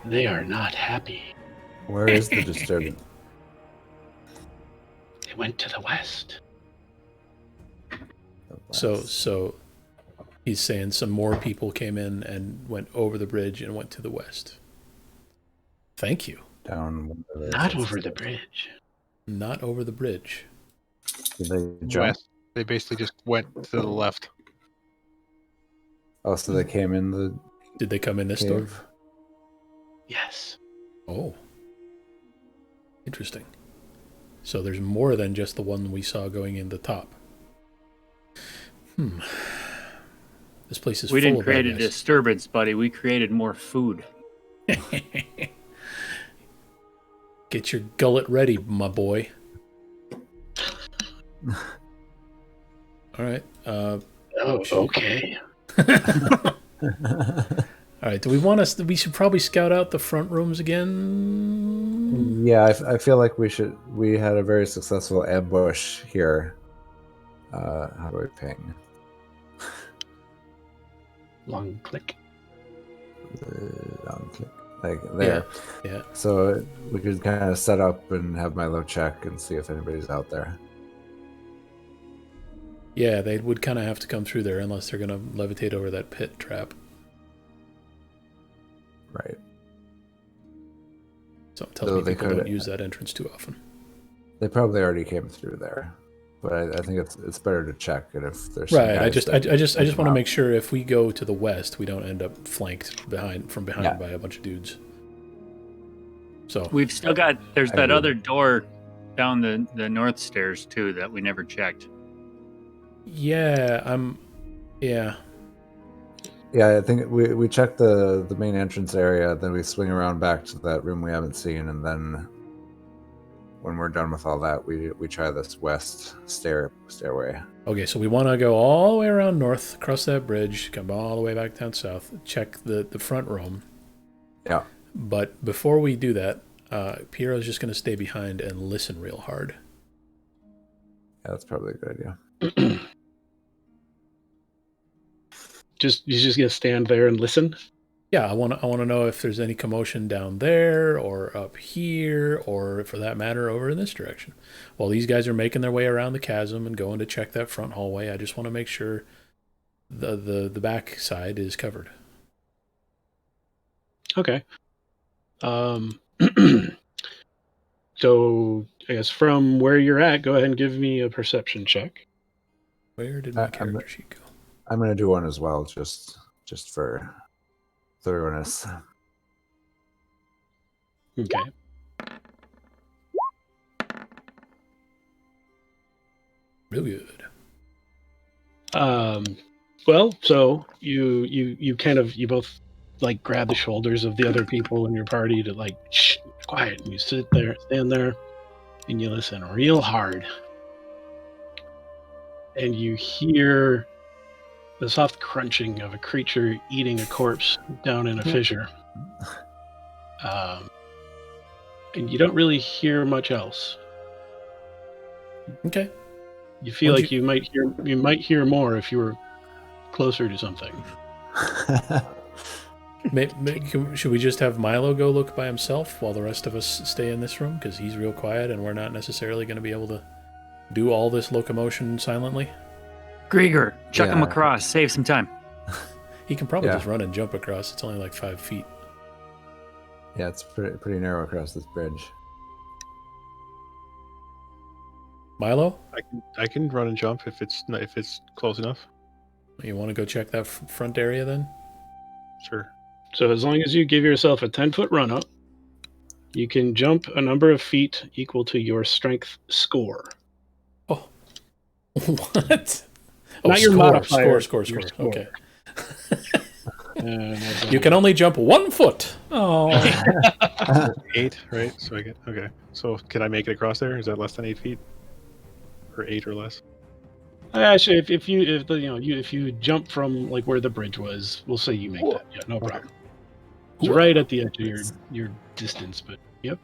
They are not happy. Where is the disturbance? They went to the west." So he's saying some more people came in and went over the bridge and went to the west. Thank you. Down. Not over the bridge. Not over the bridge. Did they jump? West. They basically just went to the left. Oh, so they came in the Did they come in this door? cave? Yes. Oh. Interesting. So there's more than just the one we saw going in the top. This place is We full didn't of create a bad guys. disturbance, buddy. We created more food. Get your gullet ready, my boy. All right. Oh, okay. All right. Do we want us? We should probably scout out the front rooms again. Yeah, I feel like we had a very successful ambush here. How do I ping? Long click. Like there. Yeah. So we could kind of set up and have Milo check and see if anybody's out there. Yeah, they would kind of have to come through there unless they're going to levitate over that pit trap. Right. Something tells So me they people could- don't use that entrance too often. They probably already came through there, but I think it's better to check. And if there's Right. some I guys just that want to come make sure if we go to the west, we don't end up flanked from behind Yeah. by a bunch of dudes. So We've still got. There's I that agree. other door down the north stairs too that we never checked. yeah, Yeah, I think we check the main entrance area, then we swing around back to that room we haven't seen, and then when we're done with all that, we try this west stairway. Okay, so we want to go all the way around north, cross that bridge, come all the way back down south, check the front room. Yeah. But before we do that, Piero's just going to stay behind and listen real hard. Yeah, that's probably a good idea. You're just gonna stand there and listen. Yeah, I want to know if there's any commotion down there or up here or, for that matter, over in this direction. While these guys are making their way around the chasm and going to check that front hallway, I just want to make sure the back side is covered. Okay. So I guess from where you're at, go ahead and give me a perception check. Where did my I'm- character sheet go? I'm gonna do one as well, just for thoroughness. Okay. Real good. Well, so you both like grab the shoulders of the other people in your party to like shh, quiet, and you stand there, and you listen real hard, and you hear the soft crunching of a creature eating a corpse down in a fissure. And you don't really hear much else. Okay. You feel What'd like you might hear more if you were closer to something. Should we just have Milo go look by himself while the rest of us stay in this room? Because he's real quiet and we're not necessarily going to be able to do all this locomotion silently. Grieger, chuck him Yeah. across. Save some time. He can probably Yeah. just run and jump across. It's only like 5 feet. Yeah, it's pretty narrow across this bridge. Milo, I can run and jump if it's close enough. you want to go check that front area then? Sure. So as long as you give yourself a 10-foot run up, you can jump a number of feet equal to your strength score. Oh. What? Not your modifier. Score. Your Okay. Uh, You can only jump 1 foot. Oh. 8, right? So I get okay. So can I make it across there? Is that less than 8 feet, or 8 or less? Actually, if you jump from like where the bridge was, we'll say you make that. Yeah, no problem. It's right at the edge of your distance, but yep.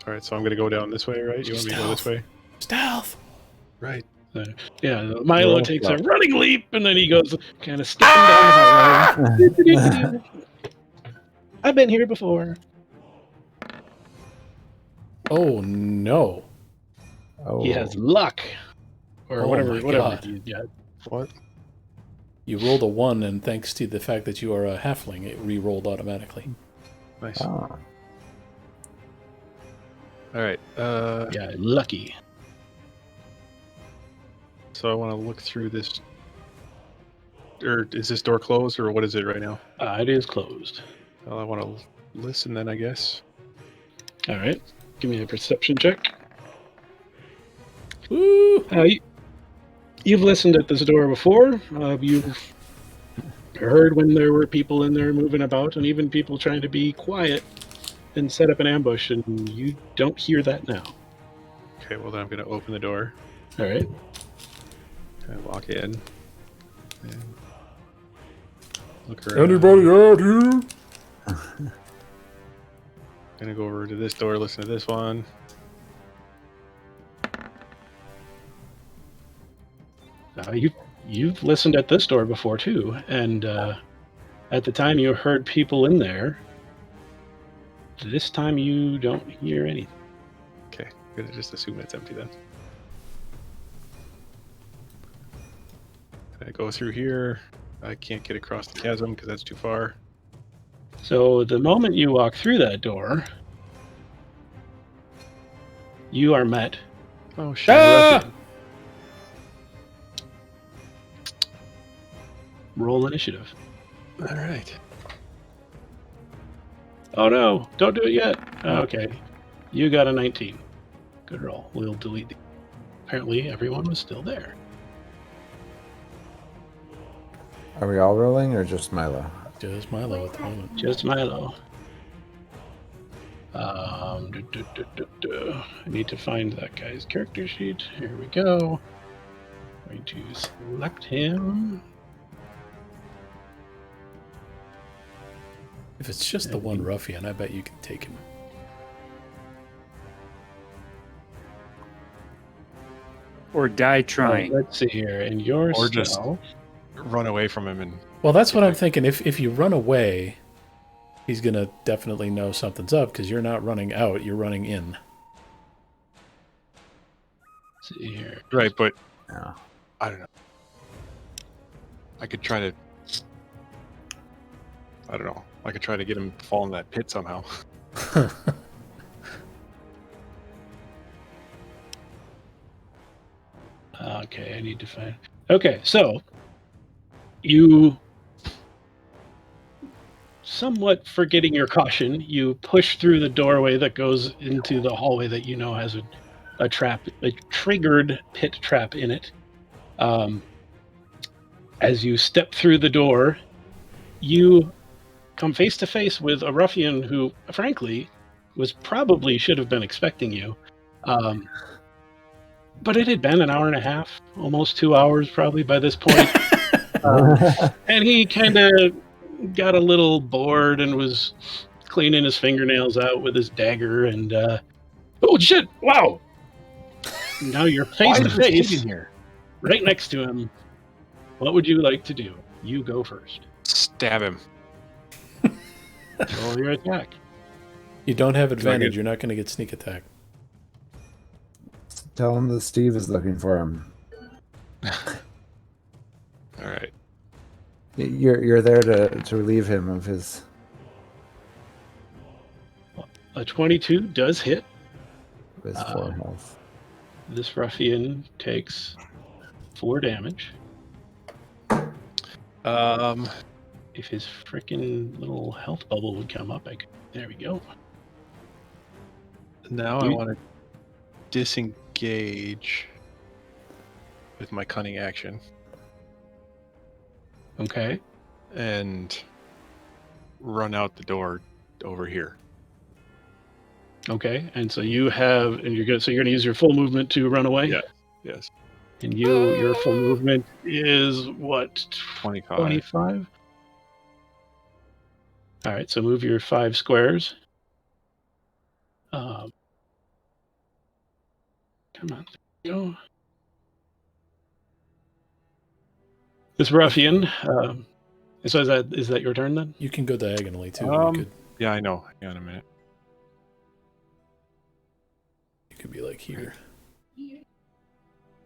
All right, so I'm gonna go down this way, right? You want me to go this way? Stealth. Right. Yeah, Milo Roll takes stealth. a running leap, and then he goes kind of skipping down the hallway. I've been here before. Oh no. Oh, He has luck, or Oh whatever. my Whatever. God. Yeah. What? You rolled a 1, and thanks to the fact that you are a halfling, it re-rolled automatically. Nice. ah. All right. Yeah, lucky. So I want to look through this. Or is this door closed, or what is it right now? It is closed. Well, I want to listen then, I guess. All right. Give me a perception check. Woo! You've listened at this door before. You've heard when there were people in there moving about, and even people trying to be quiet and set up an ambush, and you don't hear that now. Okay, well then I'm going to open the door All right. and walk in. And look around. Anybody out here? Gonna go over to this door, listen to this one. You've listened at this door before too, and at the time you heard people in there. This time you don't hear anything. Okay, I'm gonna just assume it's empty then. I go through here. I can't get across the chasm because that's too far. So the moment you walk through that door, you are met. Oh shit! Ah! Roll initiative. All right. Oh no! Don't do it yet. Okay, you got a 19. Good roll. We'll delete. Apparently, everyone was still there. Are we all rolling or just Milo? Just Milo at the moment. Just Milo. I need to find that guy's character sheet. Here we go. Going to select him. If it's just the one ruffian, I bet you can take him. Or die trying. Let's see here. And yours. Or just run away from him and. Well, that's what I'm thinking. If you run away, he's going to definitely know something's up because you're not running out, you're running in. Let's see here. Right, but No. I don't know. I could try to. I don't know. I could try to get him to fall in that pit somehow. Okay, I need to find. Okay, so you, somewhat forgetting your caution, you push through the doorway that goes into the hallway that you know has a trap, a triggered pit trap in it. As you step through the door, you come face to face with a ruffian who, frankly, probably should have been expecting you. But it had been an hour and a half, almost 2 hours probably by this point. And he kind of got a little bored and was cleaning his fingernails out with his dagger and, oh shit, wow! Now you're face to face, right next to him. What would you like to do? You go first. Stab him. Roll your attack. You don't have advantage. You're not going to get sneak attack. Tell him that Steve is looking for him. All right. You're there to relieve him of his. A 22 does hit. 4 health. This ruffian takes 4 damage. If his freaking little health bubble would come up, there we go. Now I want to disengage. with my cunning action Okay. and run out the door over here. Okay. And so you're going to use your full movement to run away? Yeah. Yes. And your full movement is what? 25. 25? All right, so move your 5 squares. Come on. Go. This ruffian. So is that your turn then? You can go diagonally too. You Yeah, I know. Hang on a minute. could be like here.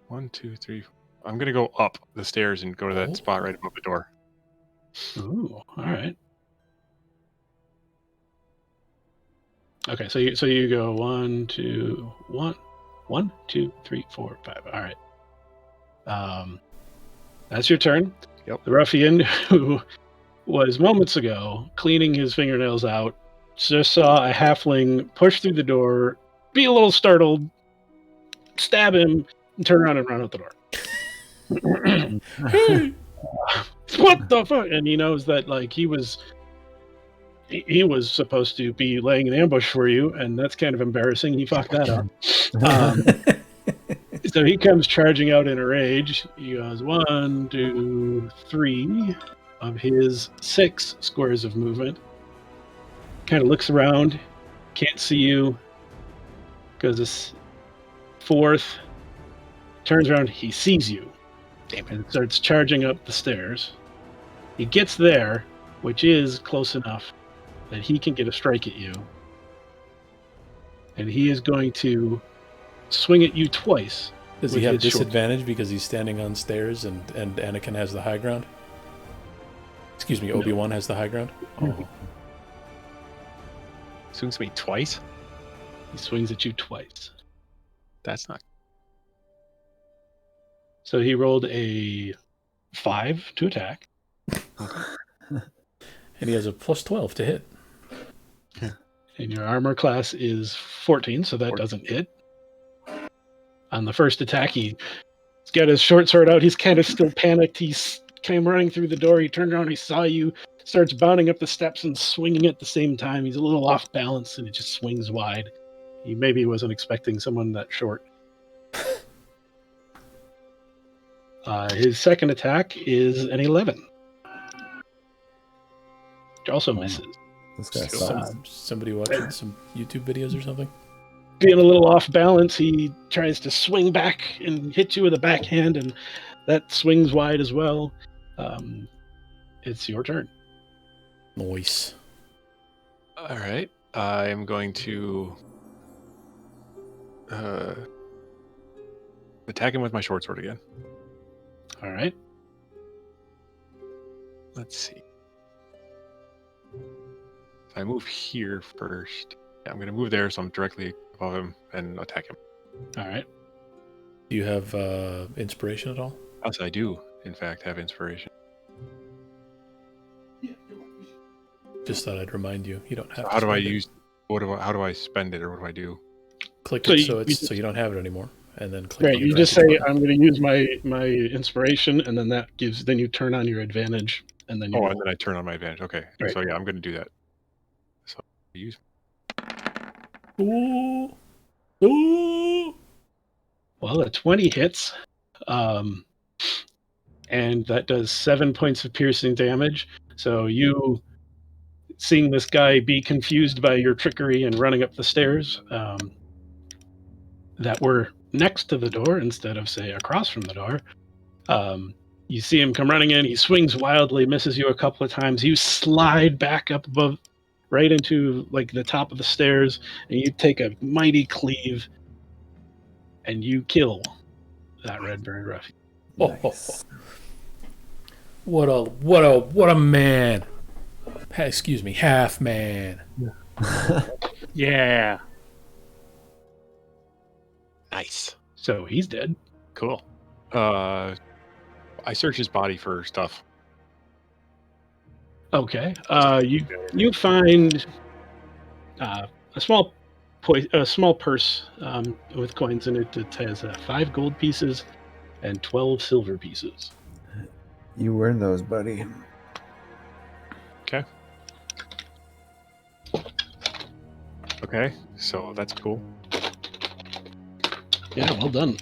1, 2, 3. I'm gonna go up the stairs and go to that spot right above the door. Ooh, all right. Okay, so you go 1, 2, 1, 1, 2, 3, 4, 5. All right. That's your turn. Yep. The ruffian who was moments ago cleaning his fingernails out just saw a halfling push through the door, be a little startled, stab him, and turn around and run out the door. What the fuck? And he knows that he was supposed to be laying an ambush for you, and that's kind of embarrassing. He fucked that up. So he comes charging out in a rage. He goes 1, 2, 3 of his 6 squares of movement. Kind of looks around, can't see you. Goes this 4th, turns around, he sees you. Damn it. And starts charging up the stairs. He gets there, which is close enough that he can get a strike at you. And he is going to swing at you twice. Does he have disadvantage because he's standing on stairs and Anakin has the high ground? Excuse me, Obi-Wan has the high ground? Oh. Swings me twice? He swings at you twice. That's not... So he rolled a 5 to attack. And he has a plus 12 to hit. And your armor class is 14, so that doesn't hit. On the first attack, he's got his short sword out. He's kind of still panicked. He came running through the door. He turned around. He saw you. Starts bounding up the steps and swinging at the same time. He's a little off balance, and it just swings wide. He maybe wasn't expecting someone that short. His second attack is an 11. Which also misses. This guy sucks. Somebody watching some YouTube videos or something? Being a little off balance, he tries to swing back and hit you with a backhand, and that swings wide as well. It's your turn. Nice. All right. I am going to attack him with my short sword again. All right. Let's see. If I move here first, I'm going to move there so I'm directly above him and attack him. All right. Do you have inspiration at all? Yes, I do, in fact, have inspiration. Just thought I'd remind you. You don't have. So how do I use? How do I spend it, or what do I do? Click it so you don't have it anymore, and then click. Right. You just say, "I'm going to use my inspiration," and then then you turn on your advantage, and then and then I turn on my advantage. Okay. Right. So yeah, I'm going to do that. So use. Ooh. Well, a 20 hits, and that does 7 points of piercing damage. So you, seeing this guy be confused by your trickery and running up the stairs that were next to the door instead of, say, across from the door, you see him come running in. He swings wildly, misses you a couple of times. You slide back up above, right into the top of the stairs, and you take a mighty cleave, and you kill that Redberry Ruffian. Nice. What a man. Excuse me, half man. Yeah. Nice. So he's dead. Cool. I search his body for stuff. Okay. You find a small purse with coins in it that has 5 gold pieces and 12 silver pieces. You earned those, buddy. Okay. Okay, so that's cool. Yeah, well done.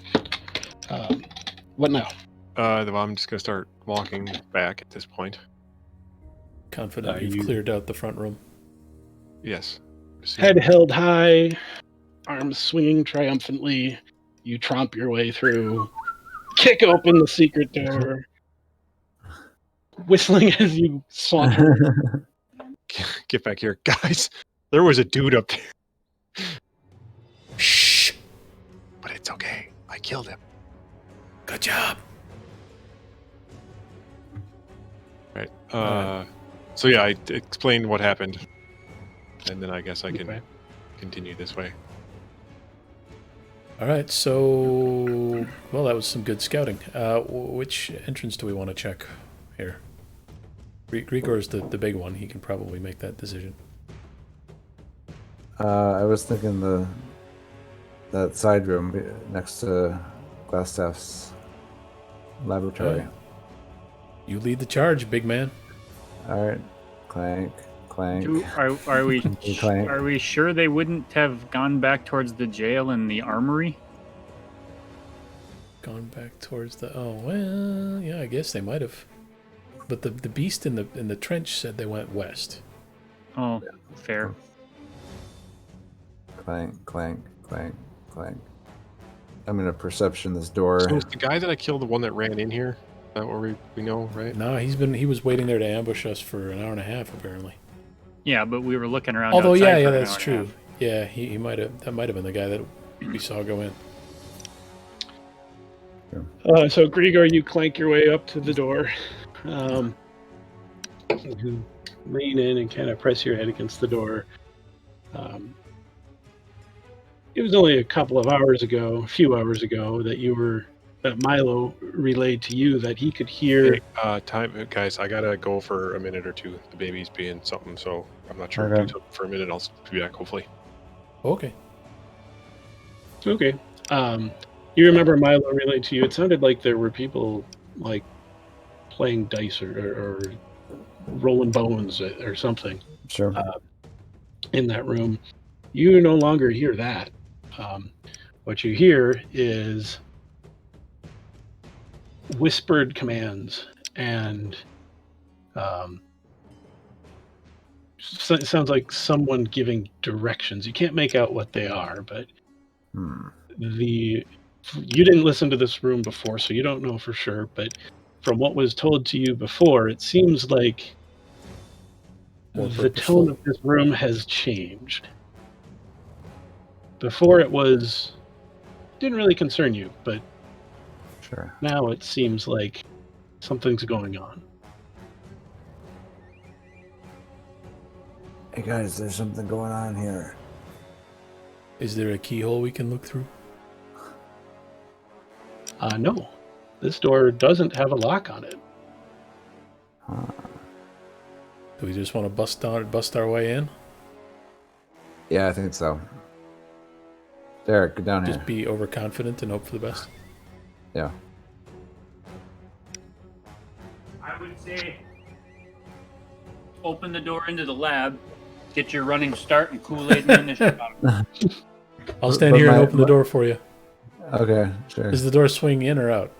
What now? I'm just gonna start walking back at this point. Confident you've cleared out the front room. Yes. Head held high, arms swinging triumphantly. You tromp your way through, kick open the secret door, whistling as you saunter. Get back here, guys. There was a dude up there. Shh. But it's okay. I killed him. Good job. Right. So yeah, I explained what happened, and then I guess I can Okay. continue this way. All right, so well, that was some good scouting. Which entrance do we want to check here? Grigor's the big one. He can probably make that decision. I was thinking that side room next to Glassstaff's laboratory. You lead the charge, big man. All right, clank, clank. Are we Clank. are we sure they wouldn't have gone back towards the jail and the armory? Gone back towards the. Oh well, yeah, I guess they might have. But the beast in the trench said they went west. Oh, fair. Clank, clank, clank, clank. I'm gonna perception this door. So is the guy that I killed the one that ran in here? Is that what we know, right? No, he was waiting there to ambush us for an hour and a half apparently. Yeah, but we were looking around. Although outside yeah, for an that's hour and a true. half. Yeah, he might have. That might have been the guy that we saw go in. So Grigor, you clank your way up to the door. You lean in and kind of press your head against the door. It was only a few hours ago, that Milo relayed to you that he could hear. Hey, time, guys. I gotta go for a minute or two. The baby's being something, so I'm not sure. Okay. If you took for a minute, I'll be back. Hopefully. Okay. Okay. You remember Milo relayed to you. It sounded like there were people like playing dice or rolling bones or something Sure. in that room. You no longer hear that. What you hear is whispered commands and it sounds like someone giving directions. You can't make out what they are, but you didn't listen to this room before, so you don't know for sure, but from what was told to you before, it seems like the tone of this room has changed. Before didn't really concern you, but Sure. now it seems like something's going on. Hey guys, there's something going on here. Is there a keyhole we can look through? No, this door doesn't have a lock on it. Do we just want to bust our way in? Yeah, I think so. Derek, get down here. Just be overconfident and hope for the best. Yeah. I would say open the door into the lab, get your running start, and Kool-Aid and initiative on it. I'll stand here and open the door for you. Okay, sure. Does the door swing in or out?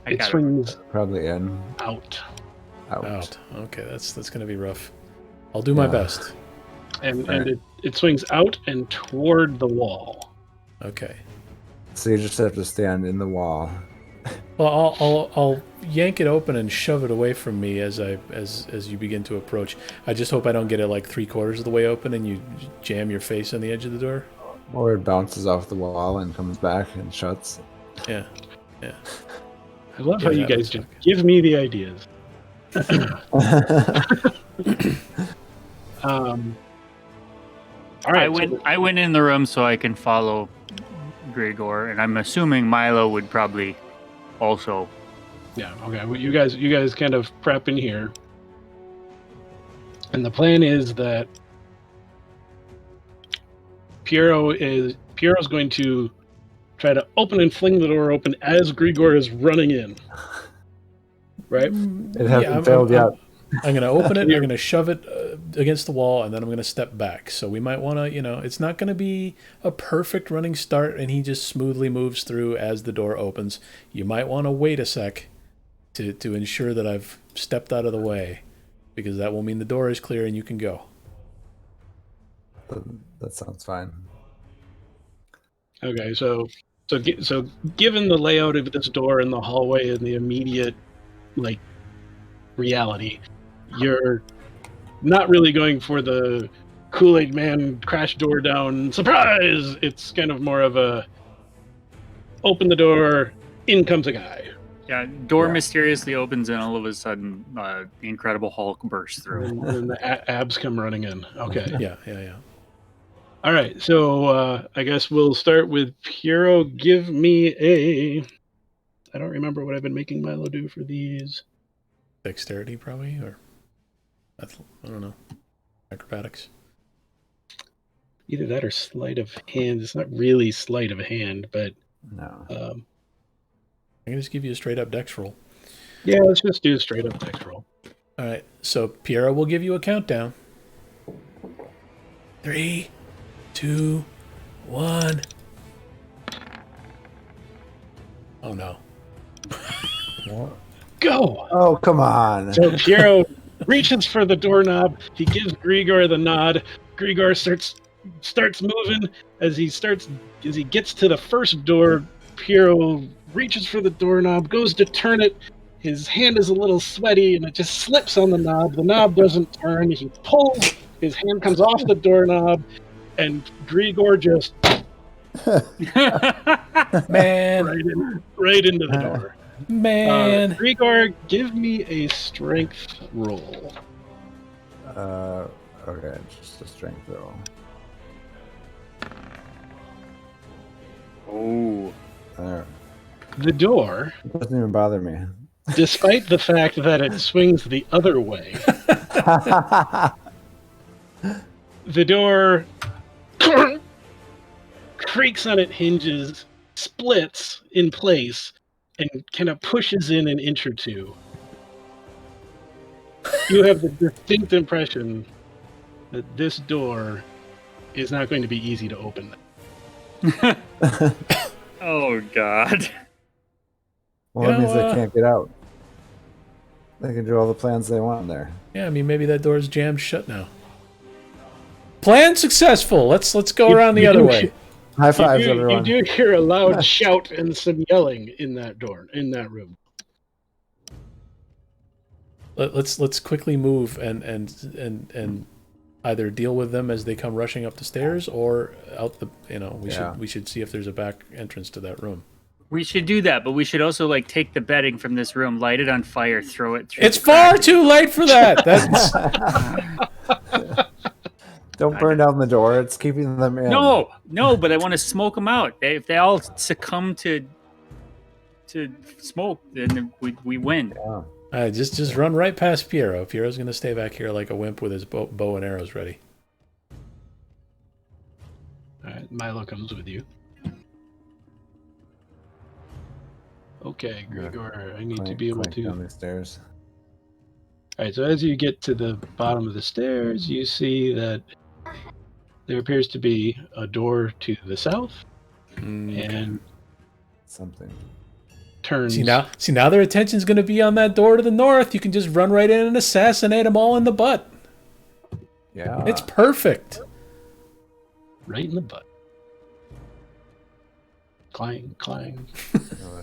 It swings Probably in. out. Out. Okay, that's going to be rough. I'll do my best. And Right. it swings out and toward the wall. Okay. So you just have to stand in the wall. Well, I'll yank it open and shove it away from me as you begin to approach. I just hope I don't get it like 3/4 of the way open and you jam your face on the edge of the door. Or it bounces off the wall and comes back and shuts. Yeah. I love how Yeah, you that guys looks just give me the ideas. All right. I went in the room so I can follow Grigor, and I'm assuming Milo would probably also. Yeah. Okay. Well, you guys kind of prep in here, and the plan is that Piero's going to try to open and fling the door open as Grigor is running in. Right? It hasn't failed yet. I'm going to open it, I'm going to shove it against the wall, and then I'm going to step back. So we might want to, it's not going to be a perfect running start, and he just smoothly moves through as the door opens. You might want to wait a sec to ensure that I've stepped out of the way, because that will mean the door is clear and you can go. That sounds fine. Okay, so given the layout of this door in the hallway and the immediate reality, you're not really going for the Kool-Aid Man crash door down surprise. It's kind of more of a open the door, in comes a guy. Yeah, door mysteriously opens and all of a sudden the Incredible Hulk bursts through. And the abs come running in. Okay. Yeah. All right, so I guess we'll start with Piero. Give me I don't remember what I've been making Milo do for these. Dexterity, probably, or I don't know. Acrobatics. Either that or sleight of hand. It's not really sleight of hand, but No. I can just give you a straight up dex roll. Yeah, let's just do a straight up dex roll. All right, so Piero will give you a countdown. 3, 2, 1. Oh no. What? Go! Oh, come on. So Piero reaches for the doorknob. He gives Grigor the nod. Grigor starts moving. As he gets to the first door, Piero reaches for the doorknob, goes to turn it. His hand is a little sweaty, and it just slips on the knob. The knob doesn't turn. He pulls. His hand comes off the doorknob, and Grigor just Man. right into the door. Man. Grigor, give me a strength roll. Okay, just a strength roll. Oh. The door, It doesn't even bother me. despite the fact that it swings the other way, the door creaks on its hinges, splits in place, and kind of pushes in an inch or two. You have the distinct impression that this door is not going to be easy to open. Oh, God. Well, that means they can't get out. They can do all the plans they want in there. Yeah, I mean, maybe that door's jammed shut now. Plan successful. Let's go around the other way. High fives, everyone. You do hear a loud shout and some yelling in that room. Let's quickly move and either deal with them as they come rushing up the stairs or out the we should see if there's a back entrance to that room. We should do that, but we should also take the bedding from this room, light it on fire, throw it through. It's far too late for that. That's Don't burn down the door. It's keeping them in. No, but I want to smoke them out. If they all succumb to smoke, then we win. Yeah. Just run right past Piero. Piero's going to stay back here like a wimp with his bow and arrows ready. All right, Milo comes with you. Okay, Grigor, I need to be able to... down the stairs. All right, so as you get to the bottom of the stairs, you see that there appears to be a door to the south, and something turns... See now their attention's going to be on that door to the north. You can just run right in and assassinate them all in the butt. Yeah. It's perfect. Right in the butt. Clang, clang.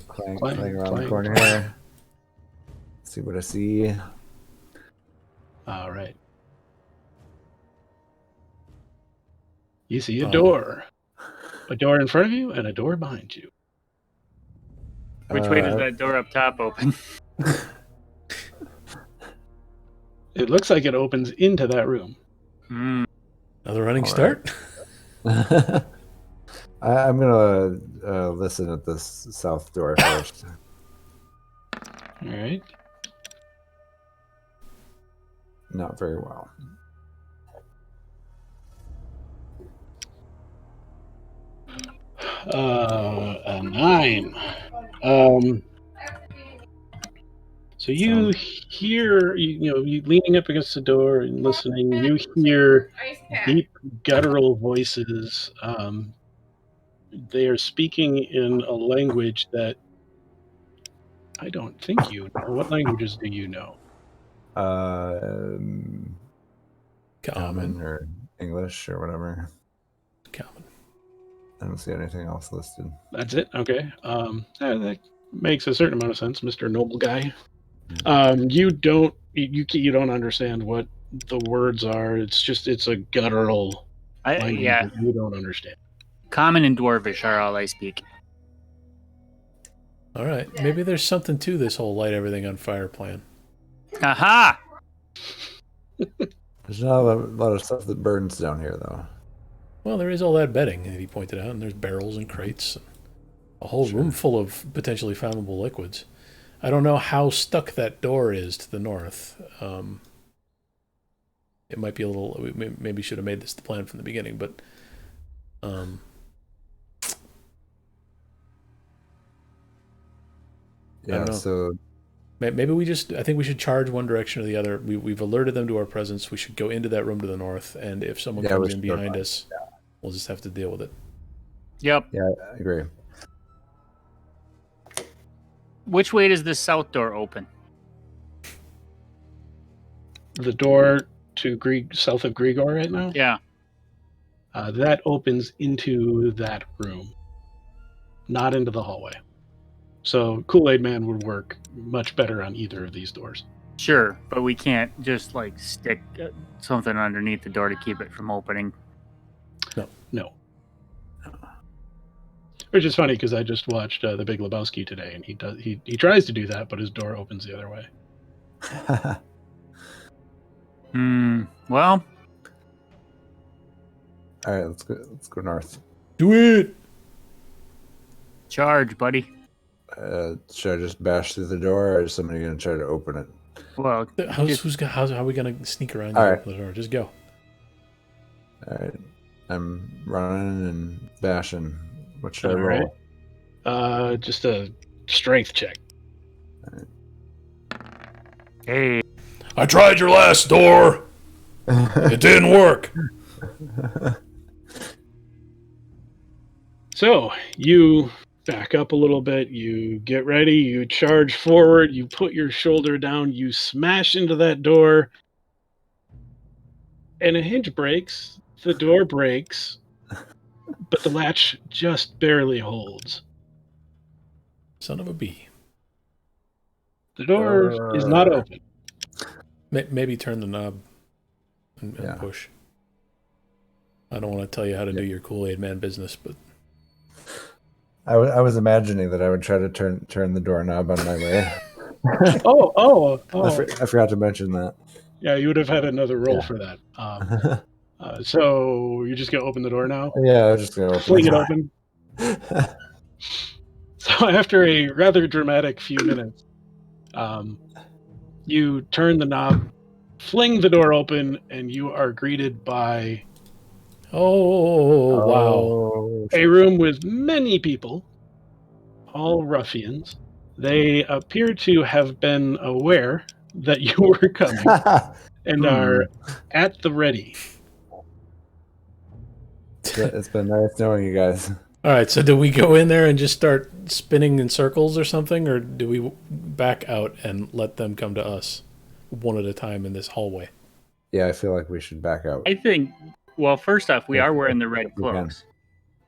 Clang around the corner here. See what I see. All right. You see a door. A door in front of you and a door behind you. Which way does that door up top open? It looks like it opens into that room. Another running start? I'm going to listen at this south door first. All right. Not very well. A 9. So you hear, you leaning up against the door and listening. You hear deep guttural voices. They are speaking in a language that I don't think you know. What languages do you know? Common or English or whatever. Common. I don't see anything else listed. That's it. Okay. That makes a certain amount of sense, Mr. Noble Guy. You don't understand what the words are. It's a guttural language that you don't understand. Common and Dwarvish are all I speak. All right. Maybe there's something to this whole light everything on fire plan. Aha! There's not a lot of stuff that burns down here, though. Well, there is all that bedding that he pointed out, and there's barrels and crates, and a whole room full of potentially flammable liquids. I don't know how stuck that door is to the north. It might be a little. We maybe should have made this the plan from the beginning, but yeah. So maybe we just. I think we should charge one direction or the other. We've alerted them to our presence. We should go into that room to the north, and if someone comes in behind us, we'll just have to deal with it. Yep. Yeah, I agree. Which way does this south door open? The door to south of Grigor right now? Yeah. That opens into that room, not into the hallway. So Kool-Aid Man would work much better on either of these doors. Sure, but we can't just stick something underneath the door to keep it from opening. No. Which is funny because I just watched The Big Lebowski today, and he tries to do that, but his door opens the other way. Well. All right, let's go north. Do it. Charge, buddy. Should I just bash through the door, or is somebody going to try to open it? Well, how are we gonna sneak around the door? Just go. All right, I'm running and bashing. What should I roll? Right. Just a strength check. All right. Hey. I tried your last door. It didn't work. So you back up a little bit, you get ready, you charge forward, you put your shoulder down, you smash into that door, and a hinge breaks, the door breaks, but the latch just barely holds. Son of a bee. The door is not open. Maybe turn the knob and push. I don't want to tell you how to do your Kool-Aid Man business, but I was imagining that I would try to turn the doorknob on my way. Oh! I forgot to mention that. Yeah, you would have had another roll for that. So you're just gonna open the door now? Yeah, I was just gonna fling it open. So after a rather dramatic few minutes, you turn the knob, fling the door open, and you are greeted by wow, a room with many people, all ruffians. They appear to have been aware that you were coming and are at the ready. It's been nice knowing you guys. All right, so do we go in there and just start spinning in circles or something, or do we back out and let them come to us one at a time in this hallway? Yeah, I feel like we should back out. I think, well, first off, we are wearing the red cloaks.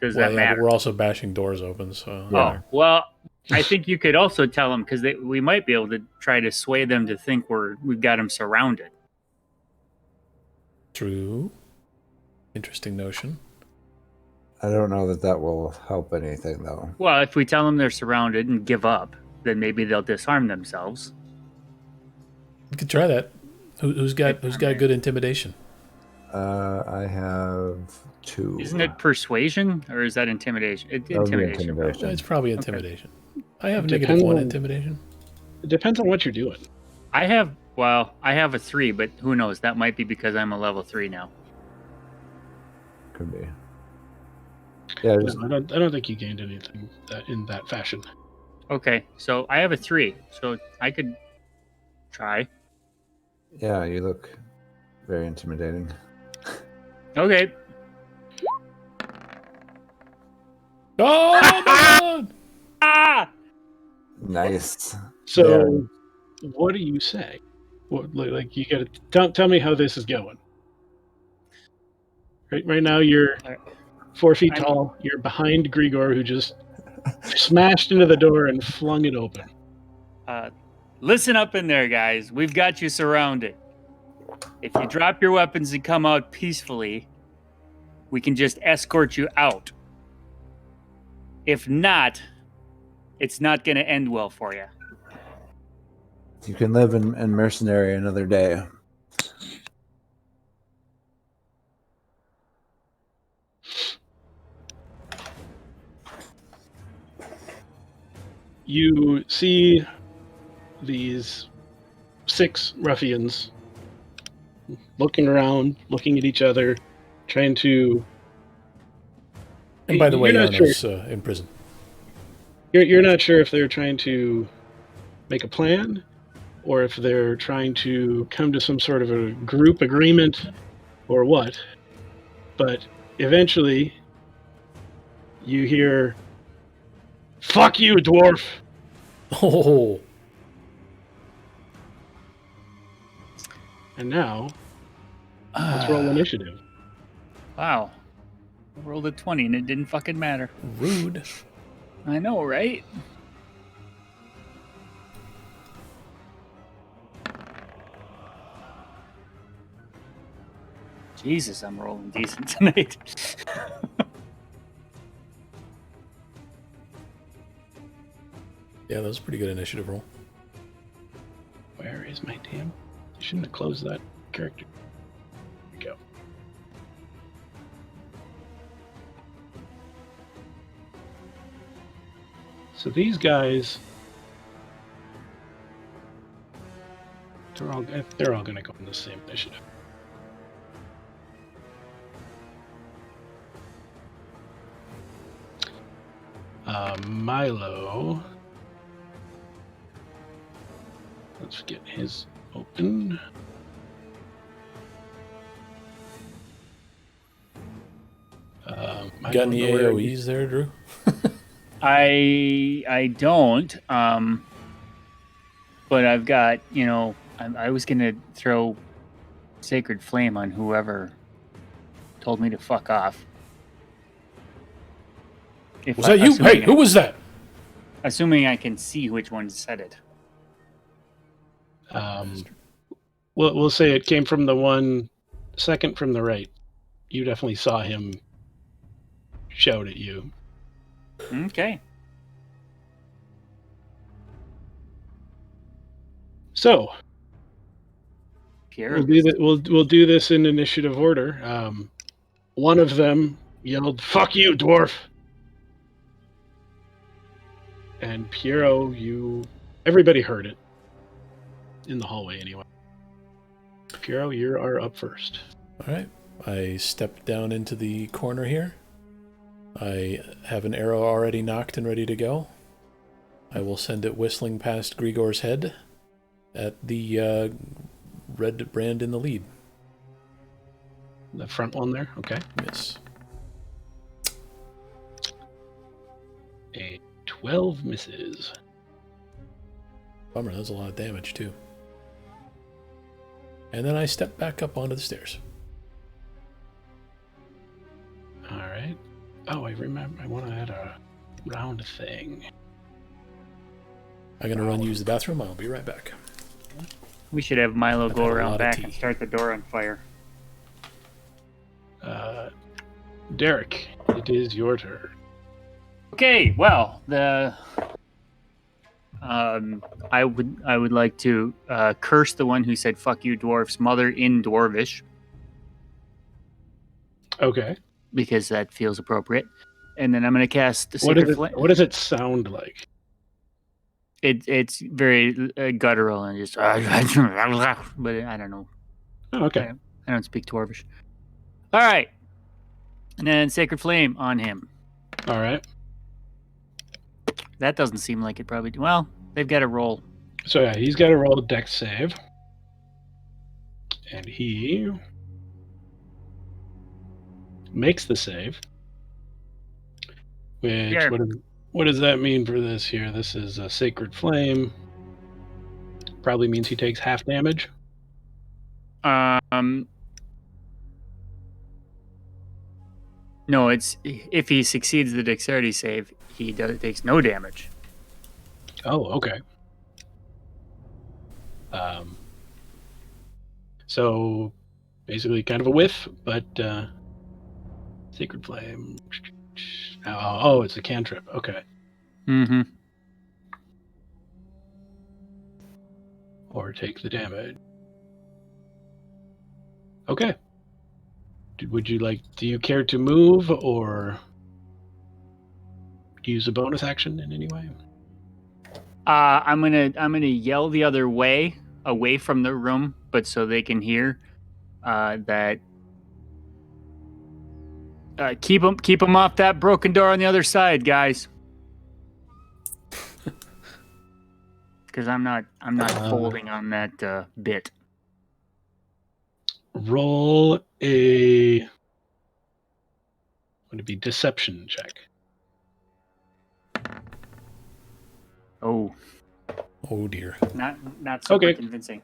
Does that matter? But we're also bashing doors open, so... Oh, well, I think you could also tell them, because we might be able to try to sway them to think we've got them surrounded. True. Interesting notion. I don't know that will help anything, though. Well, if we tell them they're surrounded and give up, then maybe they'll disarm themselves. You could try that. Who's got good intimidation? I have 2. Isn't it persuasion, or is that intimidation? Intimidation. It's probably intimidation. Okay. I have -1 intimidation. It depends on what you're doing. I have a 3, but who knows? That might be because I'm a level 3 now. Could be. Yeah, No, I don't think you gained anything in that fashion. Okay, so I have a 3, so I could try. yeah, you look very intimidating. Okay. Oh my god! Ah! Nice. So, what do you say? What, like you got to tell me how this is going. Right now, you're 4 feet tall. You're behind Grigor, who just smashed into the door and flung it open. Listen up in there, guys. We've got you surrounded. If you drop your weapons and come out peacefully, we can just escort you out. If not, it's not going to end well for you. You can live in mercenary another day. You see these 6 ruffians looking around, looking at each other, trying to. And by the way, You're not Jarno's in prison. You're not sure if they're trying to make a plan, or if they're trying to come to some sort of a group agreement, or what. But eventually, you hear, "Fuck you, dwarf!" Oh, And now, let's roll initiative. Wow. I rolled a 20 and it didn't fucking matter. rude. I know, right? Jesus, I'm rolling decent tonight. Yeah, that was a pretty good initiative roll. Where is my damn? I shouldn't have closed that character. There we go. So these guys, they're all going to go in the same initiative. Milo. Let's get his open. Got any AoEs there, Drew? I don't. But I've got, I was gonna throw Sacred Flame on whoever told me to fuck off. Was that you? Hey, who was that? Assuming I can see which one said it. We'll say it came from the one second from the right. You definitely saw him shout at you. Okay. So Pierre. we'll do this in initiative order. One of them yelled, "Fuck you, dwarf!" And Piero, everybody heard it in the hallway anyway. Piero, you are up first. All right. I step down into the corner here. I have an arrow already knocked and ready to go. I will send it whistling past Grigor's head at the red brand in the lead. The front one there? Okay. Yes. A 12 misses. Bummer, that's a lot of damage too. And then I step back up onto the stairs. All right. Oh, I remember. I want to add a round thing. I'm going to run use the bathroom. I'll be right back. We should have Milo I've go had a around lot of back tea. and start the door on fire. Derek, it is your turn. Okay, well, I would like to curse the one who said "fuck you, dwarf's" mother in Dwarvish Okay. because that feels appropriate, and then I'm going to cast the Sacred Flame. What does it sound like? It's very guttural and just, but I don't know. Oh, okay. I don't speak Dwarvish. All right, and then Sacred Flame on him. All right. That doesn't seem like it probably. Well, they've got to roll. So yeah, he's got to roll a dex save, and he makes the save. Which Yeah. what does that mean for this here? This is a sacred flame. Probably means he takes half damage. No, it's if he succeeds the dexterity save, he takes no damage. Oh, okay. So basically kind of a whiff, but sacred flame. Oh, it's a cantrip. Okay. Mm-hmm. Or take the damage. Okay. Would you like? Do you care to move or use a bonus action in any way? I'm gonna yell the other way, away from the room, but so they can hear that. Keep them off that broken door on the other side, guys. Because I'm not folding on that bit. Roll a. Would it be deception check? Oh. Oh dear. Not super Okay. convincing.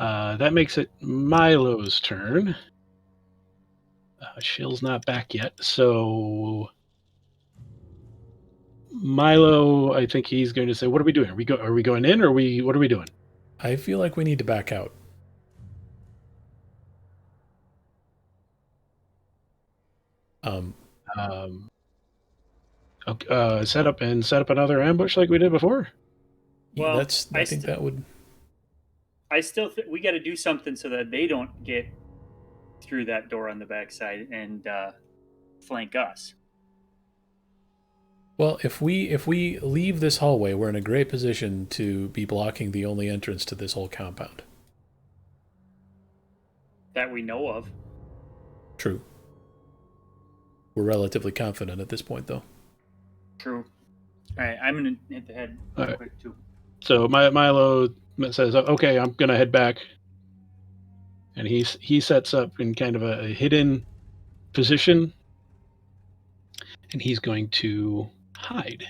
That makes it Milo's turn. Shill's not back yet, so Milo, I think he's going to say, "What are we doing? Are we going in, or what are we doing?" I feel like we need to back out. Okay, set up another ambush like we did before. Well, I think that would. I still think we got to do something so that they don't get through that door on the backside and flank us. Well, if we leave this hallway, we're in a great position to be blocking the only entrance to this whole compound. That we know of. True. We're relatively confident at this point, though. True. All right, I'm gonna hit the head real All right. quick too. So Milo says, "Okay, I'm gonna head back," and he sets up in kind of a hidden position, and he's going to hide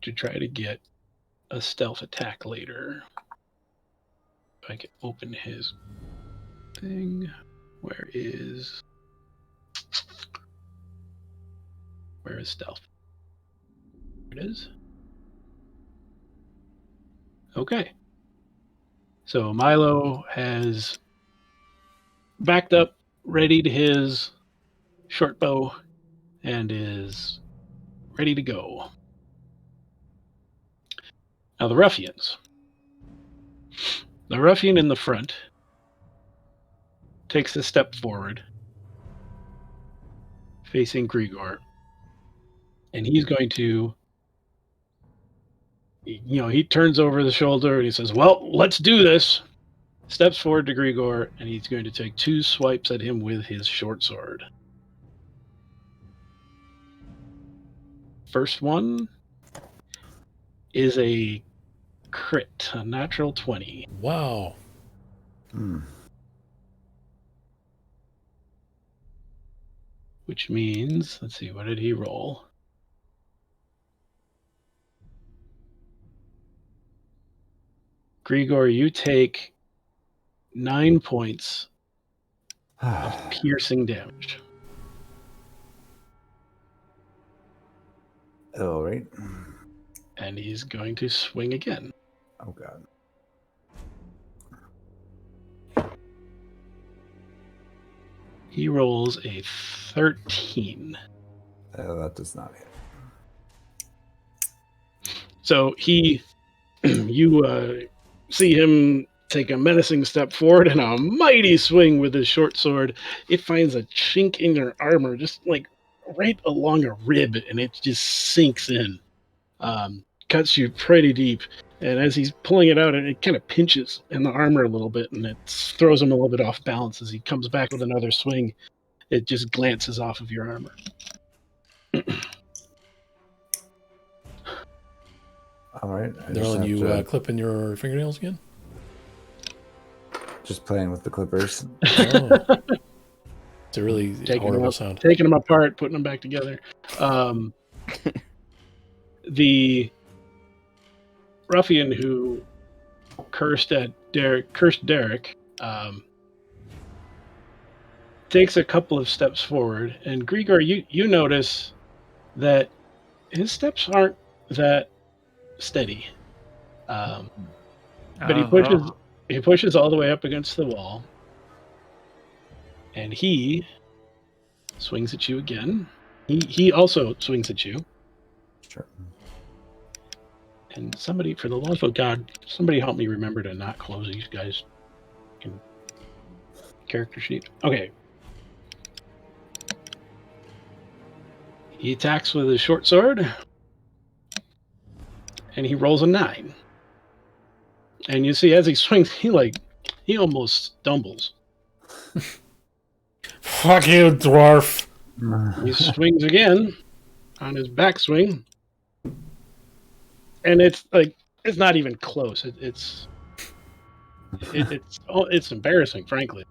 to try to get a stealth attack later. If I can open his thing, where is stealth? There it is. Okay. So Milo has backed up, readied his short bow, and is ready to go. Now the ruffians. The ruffian in the front takes a step forward, facing Grigor, and he's going to, he turns over the shoulder and he says, "Well, let's do this." Steps forward to Grigor, and he's going to take 2 swipes at him with his short sword. First one is a crit, a natural 20. Wow. Which means, let's see, what did he roll? Grigor, you take 9 points of piercing damage. All right. And he's going to swing again. Oh god. He rolls a 13. That does not hit. So you see him take a menacing step forward and a mighty swing with his short sword. It finds a chink in your armor, just like right along a rib, and it just sinks in. cuts you pretty deep. And as he's pulling it out, it kind of pinches in the armor a little bit, and it throws him a little bit off balance. As he comes back with another swing, it just glances off of your armor. All right. Darlin, you clipping your fingernails again? Just playing with the clippers. Oh. It's a really horrible sound. Taking them apart, putting them back together. The ruffian who cursed Derek, takes a couple of steps forward, and Grigor, you notice that his steps aren't that steady. But he pushes all the way up against the wall, and he swings at you again. He also swings at you. Sure. And somebody, for the love of God, somebody help me remember to not close these guys. Character sheet. Okay. He attacks with his short sword, and he rolls a 9. And you see, as he swings, he almost stumbles. Fuck you, dwarf! He swings again on his backswing, and it's not even close. It's embarrassing, frankly.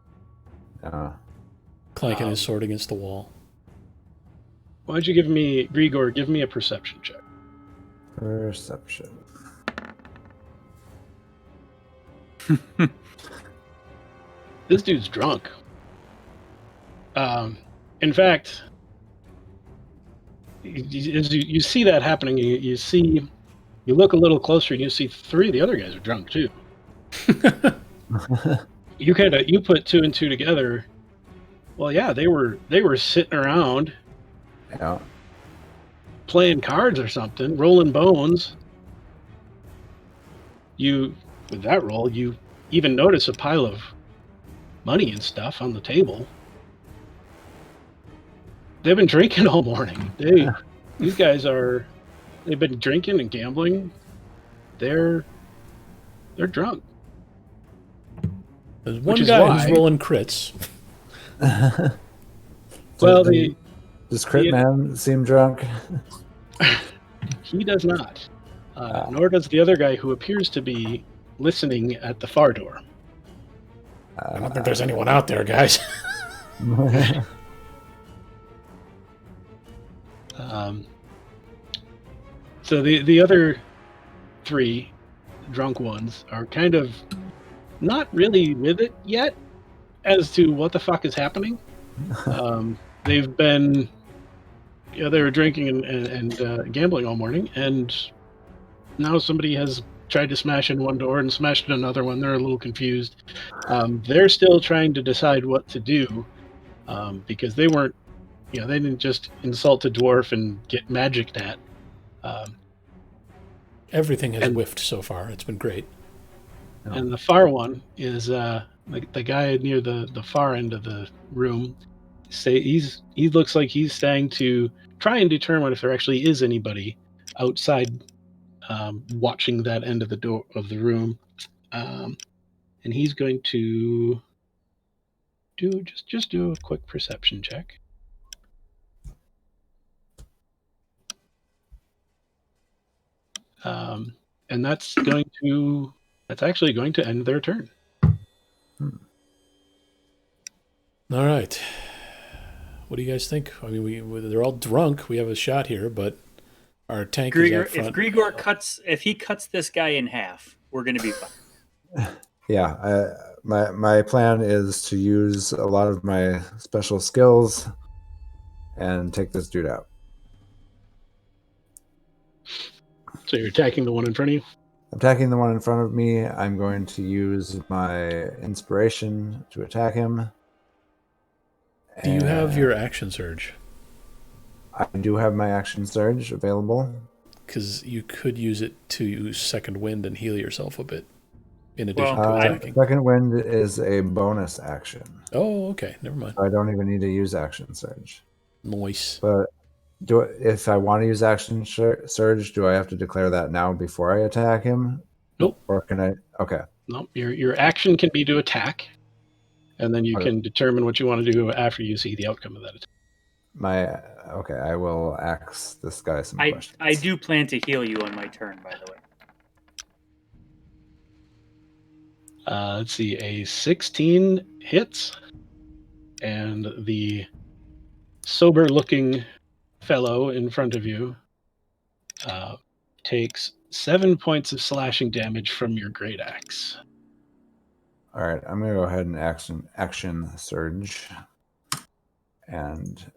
Clanking his sword against the wall. Why don't you give me, Grigor, give me a perception check. Perception. This dude's drunk. In fact, you see that happening. You look a little closer, and you see 3 of the other guys are drunk too. You put 2 and 2 together. Well, yeah, they were sitting around, playing cards or something, rolling bones. With that roll, you even notice a pile of money and stuff on the table. They've been drinking all morning. These guys they've been drinking and gambling. They're drunk. There's one guy who's rolling crits. Well, does Crit Man seem drunk? He does not. Nor does the other guy, who appears to be listening at the far door. I don't think there's anyone out there, guys. So the other 3 drunk ones are kind of not really with it yet as to what the fuck is happening. They've been, they were drinking and gambling all morning, and now somebody has tried to smash in one door and smashed in another one. They're a little confused. They're still trying to decide what to do, because they weren't, they didn't just insult a dwarf and get magicked at. Everything has whiffed so far. It's been great. And the far one is the guy near the far end of the room. He looks like he's staying to try and determine if there actually is anybody outside watching that end of the door of the room, and he's going to do a quick perception check. And that's actually going to end their turn. All right. What do you guys think? I mean, they're all drunk. We have a shot here, but our tank is out front. If Grigor cuts this guy in half, we're going to be fine. Yeah, my plan is to use a lot of my special skills and take this dude out. So you're attacking the one in front of you? I'm attacking the one in front of me. I'm going to use my inspiration to attack him. Do you have your action surge? I do have my action surge available. Because you could use it to use second wind and heal yourself a bit. In addition to attacking. Second wind is a bonus action. Oh, okay. Never mind. I don't even need to use action surge. Nice. But If I want to use action surge, do I have to declare that now before I attack him? Nope. Or can I? Okay. Nope. Your action can be to attack, and then you Okay. can determine what you want to do after you see the outcome of that attack. Okay. I will ask this guy some questions. I do plan to heal you on my turn, by the way. Let's see, a 16 hits, and the sober-looking fellow in front of you takes 7 points of slashing damage from your great axe. All right, I'm gonna go ahead and action surge, and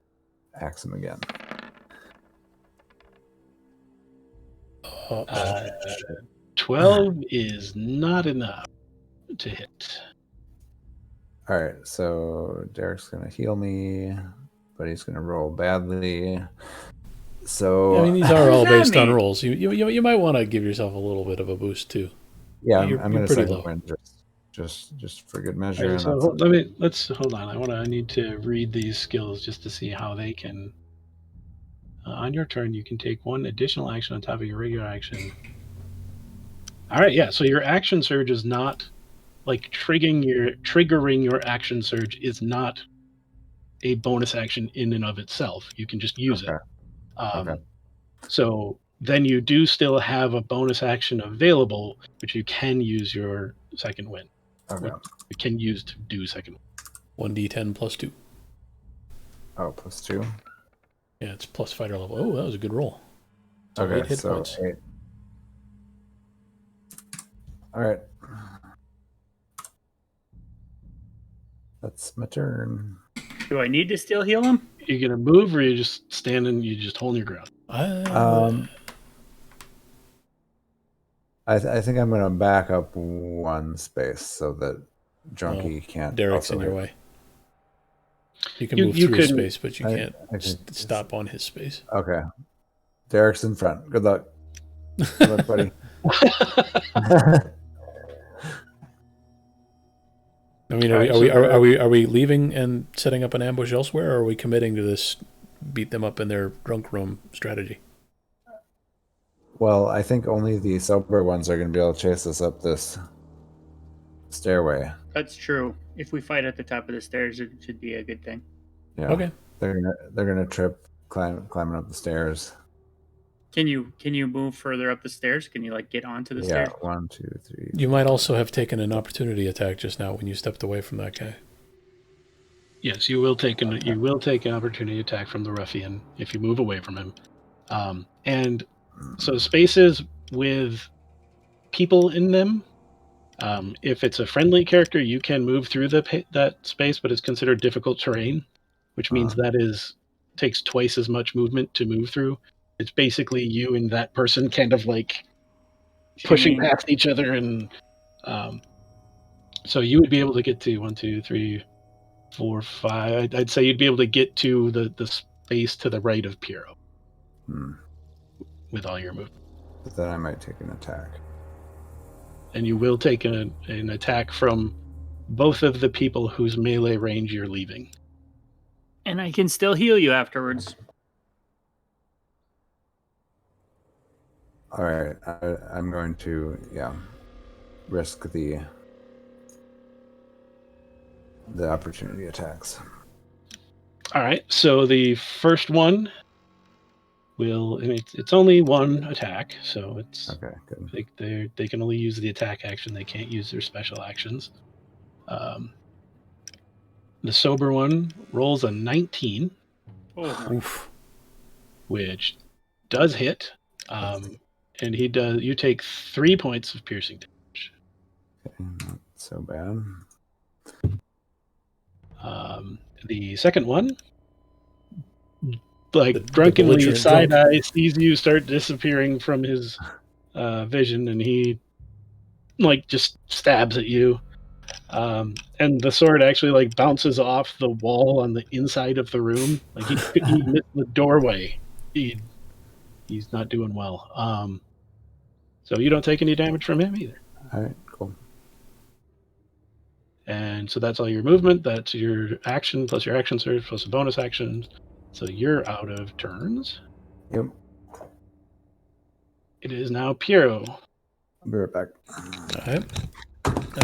axe him again. 12 is not enough to hit. All right, so Derek's gonna heal me, but he's gonna roll badly. So I mean, these are all does that based on mean? rolls. You might want to give yourself a little bit of a boost too. yeah, you're I'm gonna pretty second low. win just for good measure. Alright, And so that's let's hold on. I need to read these skills just to see how they can. On your turn, you can take one additional action on top of your regular action. All right, yeah. So your action surge is not like triggering your action surge is not a bonus action in and of itself. You can just use okay. it. Okay. So then you do still have a bonus action available, which you can use your second win. Okay. You can use to do second win. 1d10 plus 2. Oh, +2. Yeah, it's plus fighter level. Oh, that was a good roll. So 8 Okay, hit so points. 8. All right. That's my turn. Do I need to still heal him? You're gonna move, or you just standing? You just holding your ground. I think I'm gonna back up one space so that Junkie can't. Derek's also in your hit. way. You can You- move you through his can- space, but you I- can't I can- stop on his space. Okay. Derek's in front. Good luck. Good luck, buddy. I mean, are we leaving and setting up an ambush elsewhere, or are we committing to this beat them up in their drunk room strategy? Well, I think only the sober ones are going to be able to chase us up this stairway. That's true. If we fight at the top of the stairs, it should be a good thing. Yeah. Okay. They're gonna trip climbing up the stairs. Can you move further up the stairs? Can you like get onto the Yeah. stairs? 1, 2, 3. You might also have taken an opportunity attack just now when you stepped away from that guy. Yes, you will take an opportunity attack from the ruffian if you move away from him. And so spaces with people in them, if it's a friendly character, you can move through that space, but it's considered difficult terrain, which means that takes twice as much movement to move through. It's basically you and that person kind of like pushing past each other, and so you would be able to get to 1, 2, 3, 4, 5. I'd say you'd be able to get to the space to the right of Piero with all your movement. But then I might take an attack. And you will take an attack from both of the people whose melee range you're leaving. And I can still heal you afterwards. All right, I'm going to risk the opportunity attacks. All right, so the first one it's only one attack, so it's Okay, good. they can only use the attack action. They can't use their special actions. The sober one rolls a 19, Oof. which does hit, and you take 3 points of piercing damage. Okay, not so bad. The second one, The drunkenly belligerent side drunk. eye sees you start disappearing from his vision, and he just stabs at you. And the sword actually bounces off the wall on the inside of the room. He missed the doorway. He's not doing well. So you don't take any damage from him either. All right, cool. And so that's all your movement. That's your action plus your action surge plus a bonus action. So you're out of turns. Yep. It is now Piero. I'll be right back. All right.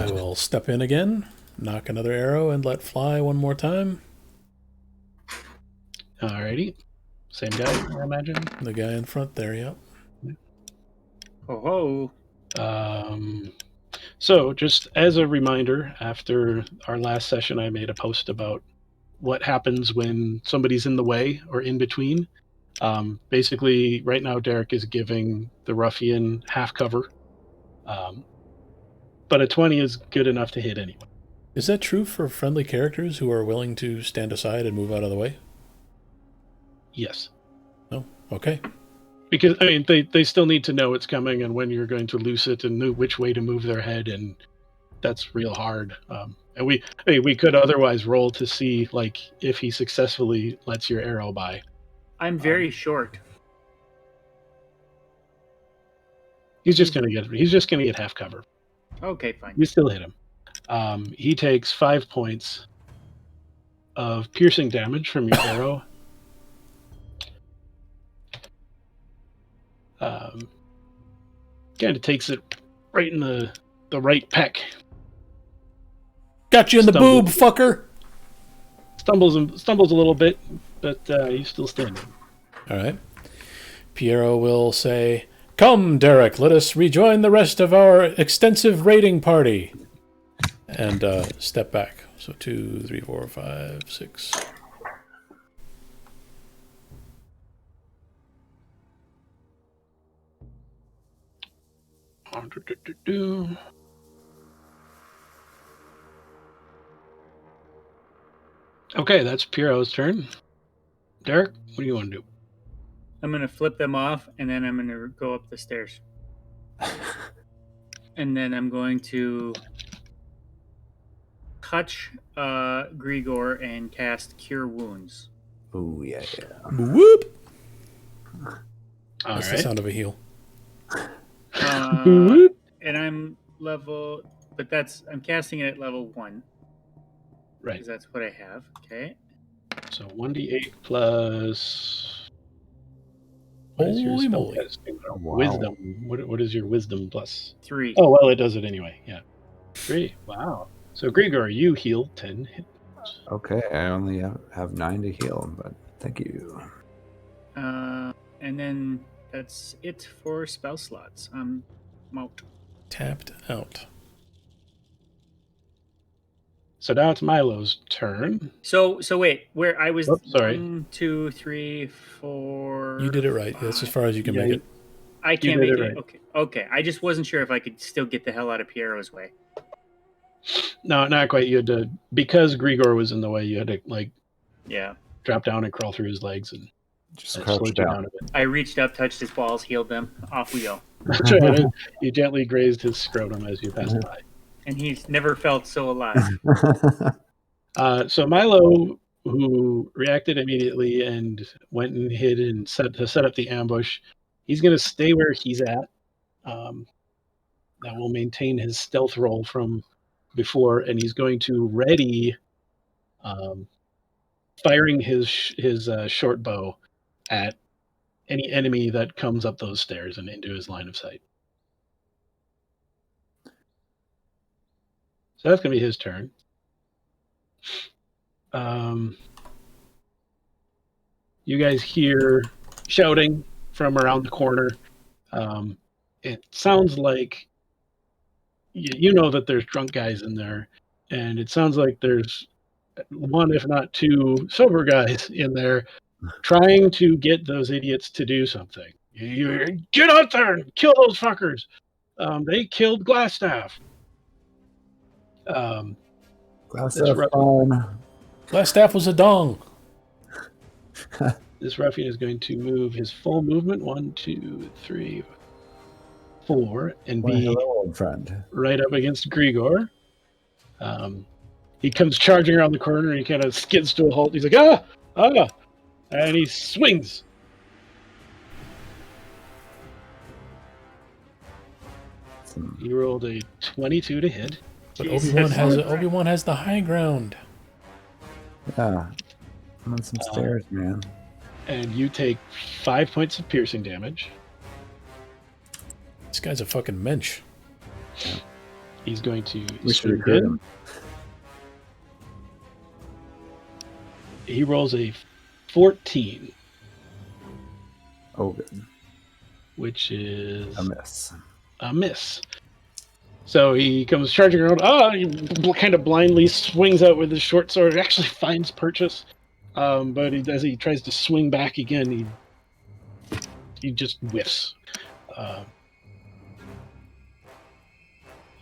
I will step in again, knock another arrow, and let fly one more time. Alrighty. Same guy, I imagine. The guy in front there, yep. Oh, So, just as a reminder, after our last session, I made a post about what happens when somebody's in the way or in between. Basically, right now, Derek is giving the ruffian half cover. But a 20 is good enough to hit anyway. Is that true for friendly characters who are willing to stand aside and move out of the way? Yes. Oh, okay. Because, I mean, they still need to know it's coming and when you're going to loose it and know which way to move their head, and that's real hard. And we could otherwise roll to see, like, if he successfully lets your arrow by. I'm very short. He's just gonna get half cover. Okay, fine. You still hit him. He takes 5 points of piercing damage from your arrow. Kind of takes it right in the right peck. Got you in the boob, fucker! Stumbles a little bit, but he's still standing. All right. Piero will say, "Come, Derek, let us rejoin the rest of our extensive raiding party." And step back. So 2, 3, 4, 5, 6. Okay, that's Piero's turn. Derek, what do you want to do? I'm going to flip them off, and then I'm going to go up the stairs. And then I'm going to touch Grigor and cast Cure Wounds. Ooh, yeah. Whoop! All That's right. the sound of a heal. And I'm level, but I'm casting it at level 1. Right. Because that's what I have. Okay. So 1d8 plus. What is your Holy spell moly. casting? Wow. Wisdom. What is your wisdom plus? 3. Oh, well, it does it anyway. Yeah. 3. Wow. So, Grigor, you heal 10 hit. Okay, I only have 9 to heal, but thank you. And then that's it for spell slots. I'm out. Tapped out. So now it's Milo's turn. So wait, where I was? Sorry. 1, 2, 3, 4. You did it right. That's as far as you can Yeah, make it. I can't did make it it. right. Okay. I just wasn't sure if I could still get the hell out of Piero's way. No, not quite. You had to, because Grigor was in the way, you had to, like, Yeah. drop down and crawl through his legs, and Just that crouch slowed you down. down a bit. I reached up, touched his balls, healed them. Off we go. That's right. You gently grazed his scrotum as you passed by. And he's never felt so alive. So Milo, who reacted immediately and went and hid and set up the ambush, he's going to stay where he's at. That will maintain his stealth roll from before, and he's going to ready firing his short bow at any enemy that comes up those stairs and into his line of sight. So that's going to be his turn. You guys hear shouting from around the corner. It sounds like you know that there's drunk guys in there, and it sounds like there's one, if not two, sober guys in there trying to get those idiots to do something. You get out there and kill those fuckers. They killed Glassstaff. Glassstaff was a dong. This ruffian is going to move his full movement 1, 2, 3, 4, and be hello, old friend. right up against Grigor. He comes charging around the corner and he kind of skids to a halt. He's like, and he swings. He rolled a 22 to hit. But Obi-Wan has the high ground. Yeah. I'm on some stairs, man. And you take 5 points of piercing damage. This guy's a fucking mensch. He's going to We should swing recruit in. him. He rolls a 14, Oh, good. which is A miss. a miss. So he comes charging around. He kind of blindly swings out with his short sword. It actually finds purchase, but as he tries to swing back again, he just whiffs.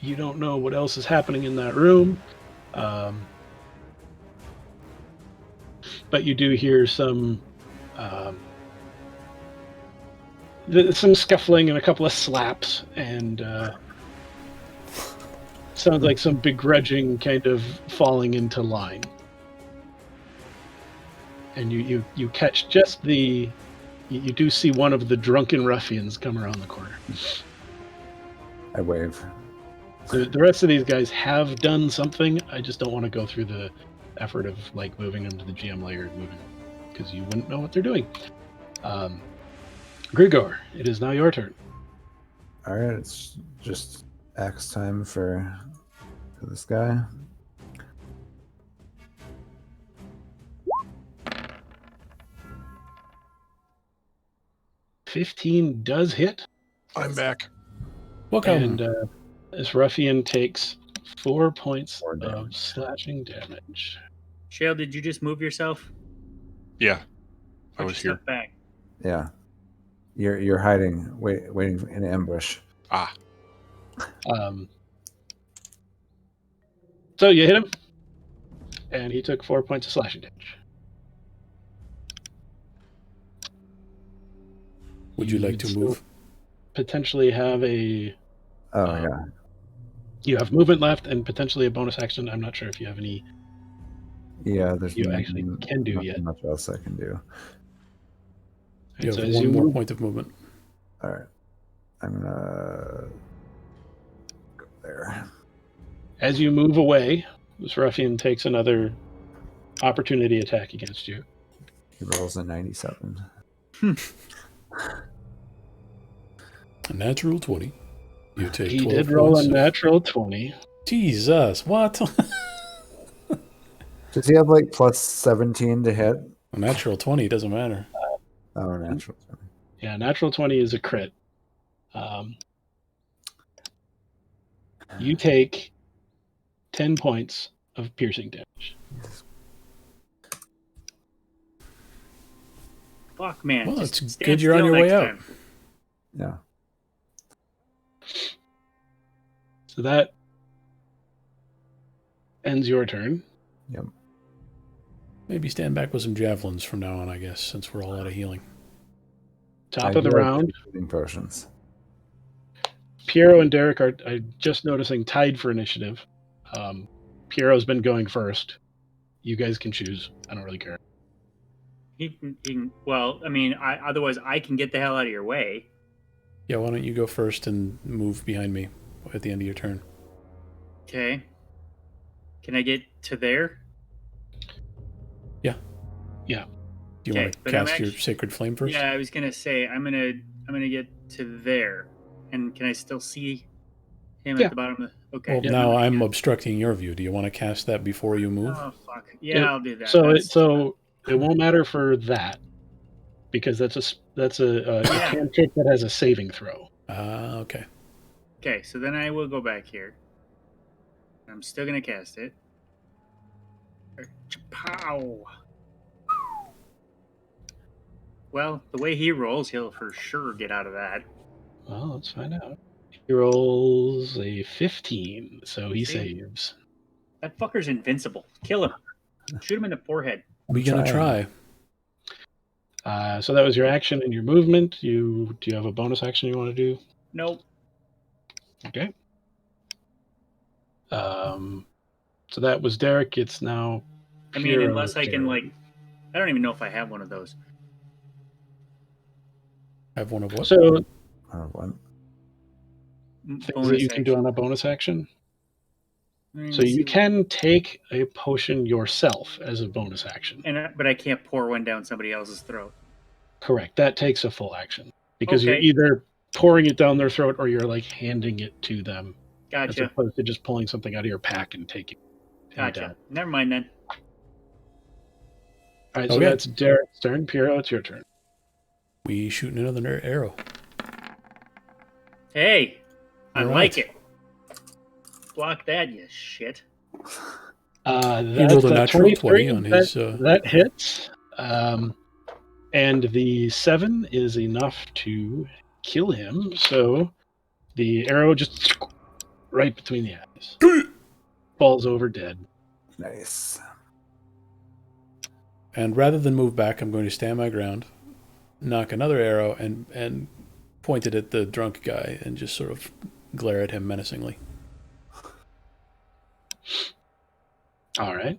You don't know what else is happening in that room, but you do hear some scuffling and a couple of slaps, and sounds like some begrudging kind of falling into line. And you catch just you do see one of the drunken ruffians come around the corner. I wave. The rest of these guys have done something. I just don't want to go through the effort of like moving them to the GM layer and moving them, because you wouldn't know what they're doing. Grigor, it is now your turn. All right, it's just axe time for this guy. $15 does hit. I'm back. Welcome. And this ruffian takes 4 points 4 of damage. slashing damage. Shale, did you just move yourself? Yeah, I Put was yourself here. back. Yeah. You're hiding, waiting in ambush. Ah, So you hit him, and he took 4 points of slashing damage. Would you like to still move? Potentially have a... Oh, yeah. You have movement left and potentially a bonus action. I'm not sure if you have any Yeah, there's you actually can do nothing yet. much else I can do. You So have as one you more move- point of movement. All right. I'm going to go there. As you move away, this ruffian takes another opportunity attack against you. He rolls a 97. A natural 20. You take He 12 did roll points a of- natural 20. Jesus, what? Does he have like plus 17 to hit? A natural 20 doesn't matter. Oh, natural. Yeah, natural 20 is a crit. You take 10 points of piercing damage. Fuck, man. Well, just it's stand good you're on still your way next out. time. Yeah. So that ends your turn. Yep. Maybe stand back with some javelins from now on, I guess, since we're all out of healing. Top I of the do have round, healing potions. Piero and Derek are just noticing tied for initiative. Piero's been going first. You guys can choose. I don't really care. Well, I mean, otherwise I can get the hell out of your way. Yeah, why don't you go first and move behind me at the end of your turn? Okay. Can I get to there? Do you Okay, want to but I'm cast your actu- Sacred Flame first? Yeah, I was gonna say I'm gonna get to there, and can I still see him Yeah. at the bottom of the? Okay. Well, Yeah. now I'm obstructing your view. Do you want to cast that before you move? Oh fuck! Yeah, It- I'll do that. So That's- it won't matter for that, because that's a cantrip that has a saving throw. Okay. okay. So then I will go back here. I'm still gonna cast it. Pow! Well, the way he rolls, he'll for sure get out of that. Well, let's find out. He rolls a 15, so he See? saves. That fucker's invincible. Kill him. Shoot him in the forehead. We're going to trying. try. So that was your action and your movement. Do you have a bonus action you want to do? Nope. Okay. So that was Derek. It's now. I mean, Piero's unless I can turn. like, I don't even know if I have one of those. Have one of what? So One. things that you can do on a bonus action. So you can take a potion yourself as a bonus action. But I can't pour one down somebody else's throat. Correct. That takes a full action because you're Okay. either pouring it down their throat or you're like handing it to them, as Gotcha. opposed to just pulling something out of your pack and taking it down. Gotcha. Never mind then. All right, so Okay. that's Derek's turn. Piero, it's your turn. We shooting another arrow. Hey, I All like right. it. Block that, you shit. He That's rolled a a natural 23. 20 on his. That hits. And the 7 is enough to kill him. So the arrow just right between the eyes. Falls over dead. Nice. And rather than move back, I'm going to stand my ground, knock another arrow, and point it at the drunk guy and just sort of glare at him menacingly. All right.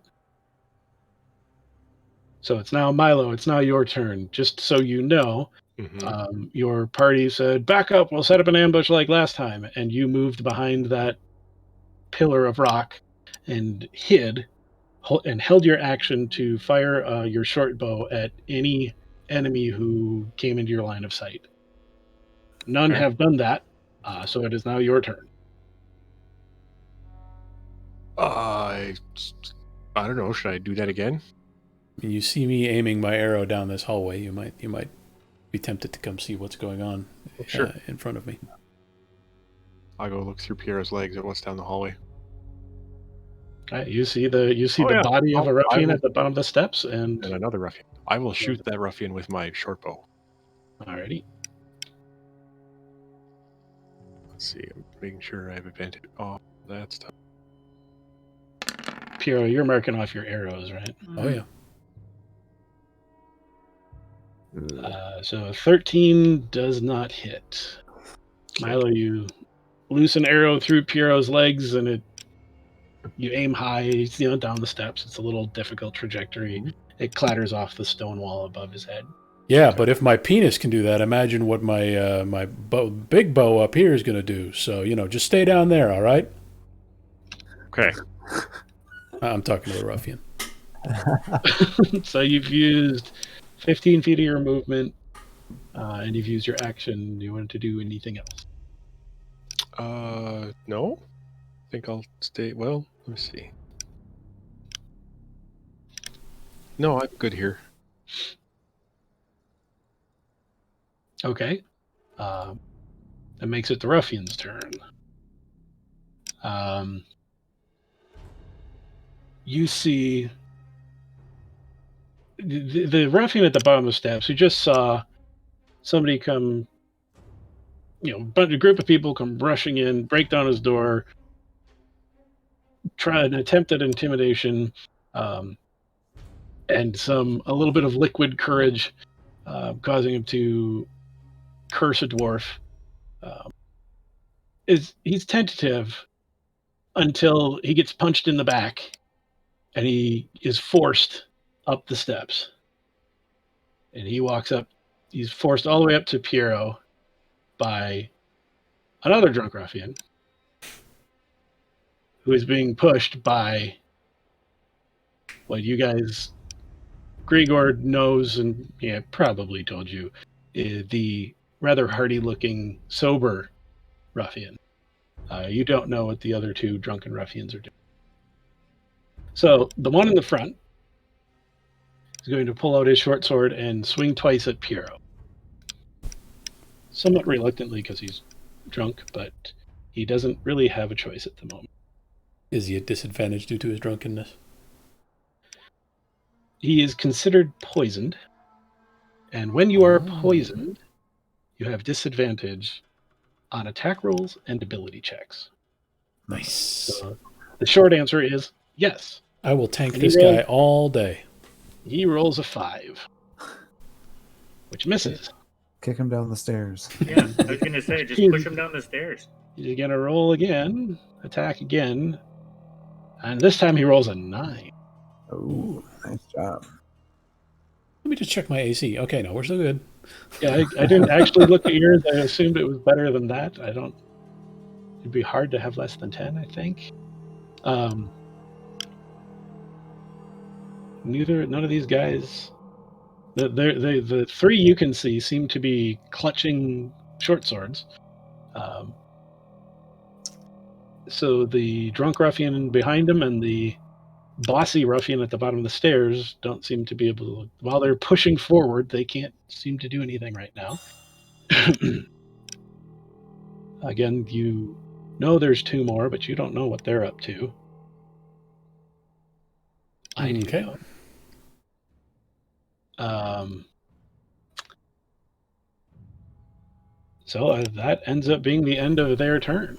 So it's now Milo. It's now your turn. Just so you know, your party said, back up, we'll set up an ambush like last time. And you moved behind that pillar of rock and hid and held your action to fire your short bow at any enemy who came into your line of sight. None Okay. have done that, so it is now your turn. I don't know. Should I do that again? You see me aiming my arrow down this hallway. You might be tempted to come see what's going on Sure. in front of me. I'll go look through Piero's legs at what's down the hallway. You see the body of a ruffian at the bottom of the steps, and another ruffian. I will shoot that ruffian with my short bow. Alrighty. Let's see. I'm making sure I have advantage. Oh, that's tough. Piero, you're marking off your arrows, right? Oh yeah. So 13 does not hit. Milo, you loose an arrow through Piero's legs, and you aim high, down the steps. It's a little difficult trajectory. It clatters off the stone wall above his head. Yeah, but if my penis can do that, imagine what my big bow up here is going to do. So, just stay down there, all right? Okay. I'm talking to the ruffian. So you've used 15 feet of your movement, and you've used your action. Do you want to do anything else? No. I think I'll stay. Well, let me see. No, I'm good here. Okay. That makes it the ruffian's turn. You see the ruffian at the bottom of the steps who just saw somebody come, a group of people come rushing in, break down his door, try an attempt at intimidation, and a little bit of liquid courage, causing him to curse a dwarf. He's tentative until he gets punched in the back and he is forced up the steps. And he walks up. He's forced all the way up to Piero by another drunk ruffian who is being pushed by what you guys, Grigor knows and probably told you, the rather hardy-looking, sober ruffian. You don't know what the other two drunken ruffians are doing. So the one in the front is going to pull out his short sword and swing twice at Piero. Somewhat reluctantly because he's drunk, but he doesn't really have a choice at the moment. Is he at disadvantage due to his drunkenness? He is considered poisoned, and when you are poisoned, you have disadvantage on attack rolls and ability checks. Nice. So the short answer is yes. I will tank this guy all day. He rolls a 5, which misses. Kick him down the stairs. Yeah, I was going to say, just push him down the stairs. He's going to roll again, attack again, and this time he rolls a 9. Oh, nice job. Let me just check my AC. Okay, no, we're still good. Yeah, I didn't actually look at yours. I assumed it was better than that. It'd be hard to have less than 10, I think. None of these guys. The three you can see seem to be clutching short swords. So the drunk ruffian behind him and the bossy ruffian at the bottom of the stairs don't seem to be able to. While they're pushing forward, they can't seem to do anything right now. Again, you know there's two more, but you don't know what they're up to. I do Okay. know. So that ends up being the end of their turn.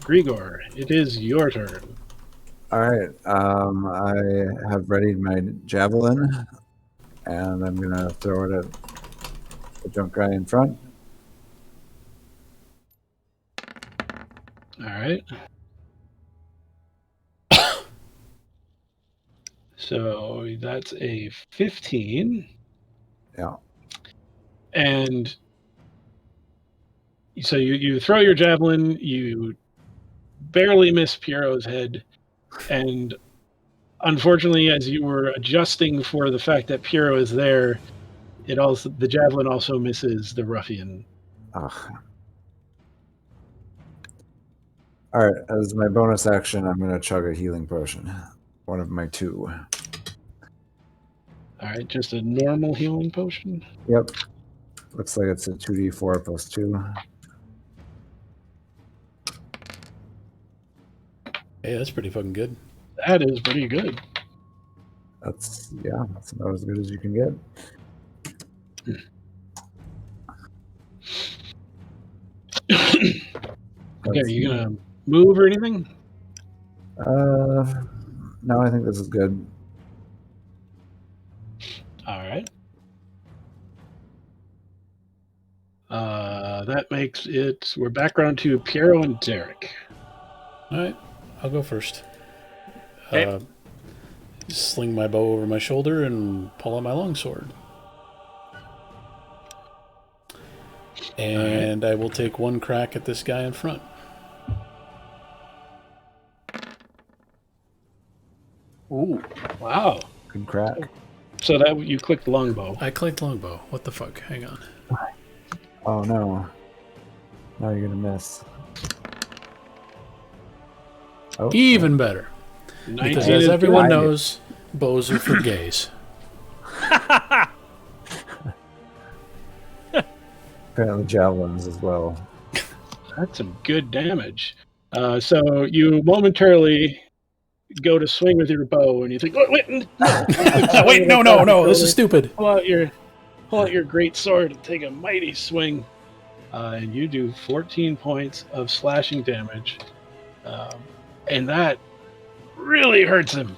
Grigor, it is your turn. All right. I have readied my javelin, and I'm gonna throw it at the drunk guy in front. All right. So that's a 15. Yeah. And so you throw your javelin, you barely miss Piero's head, and unfortunately, as you were adjusting for the fact that Piero is there, the javelin also misses the ruffian. Ugh. All right. As my bonus action, I'm gonna chug a healing potion. One of my two. All right, just a normal healing potion. Yep. Looks like it's a 2d4 plus 2. Hey, that's pretty fucking good. That is pretty good. That's about as good as you can get. Okay, are you gonna move or anything? No, I think this is good. All right. That makes it. We're back around to Piero and Derek. All right, I'll go first. Okay. Sling my bow over my shoulder and pull out my longsword. And I will take one crack at this guy in front. Ooh, wow. Good crack. So that you clicked longbow. I clicked longbow. What the fuck? Hang on. Oh no. Now you're gonna miss. Oh, Even better. Because 19 as is everyone good. knows, bows are for gays. apparently javelins as well. That's some good damage. So you momentarily go to swing with your bow, and you think, "Oh, wait, no, Wait, no, this is stupid. Pull out your great sword and take a mighty swing, and you do 14 points of slashing damage, and that really hurts him.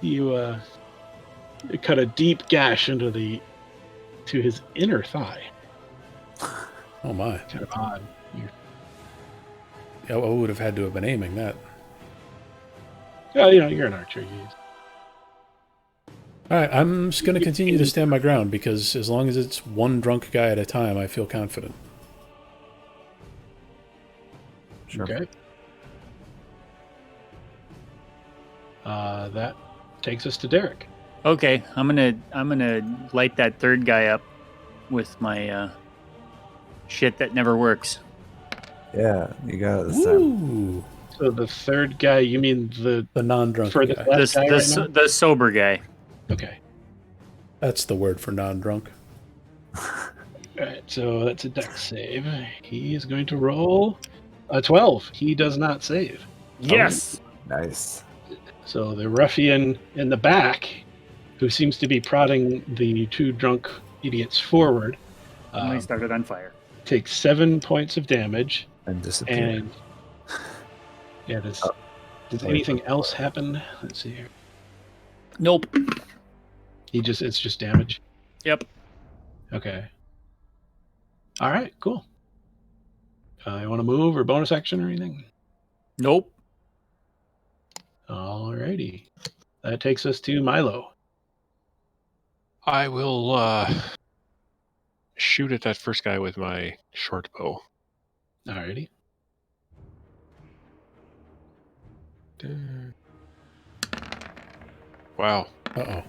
You cut a deep gash to his inner thigh. Oh my. Kind of odd. I would have had to have been aiming that. Well, you're an archer. All right, I'm just going to continue to stand my ground because as long as it's one drunk guy at a time, I feel confident. Sure. Okay. That takes us to Derek. Okay, I'm gonna light that third guy up with my shit that never works. Yeah, you got it this time. Ooh, So the third guy, you mean the non-drunk for the guy. last guy right now? The sober guy. Okay. That's the word for non-drunk. All right. So that's a dex save. He is going to roll a 12. He does not save. Yes. Nice. So the ruffian in the back, who seems to be prodding the two drunk idiots forward, Only started on fire. takes 7 points of damage. And disappear. And yeah, does anything else happen? Let's see here. Nope. It's just damage. Yep. Okay. All right, cool. You want to move or bonus action or anything? Nope. Alrighty. That takes us to Milo. I will shoot at that first guy with my short bow. Alrighty. Wow. Uh-oh.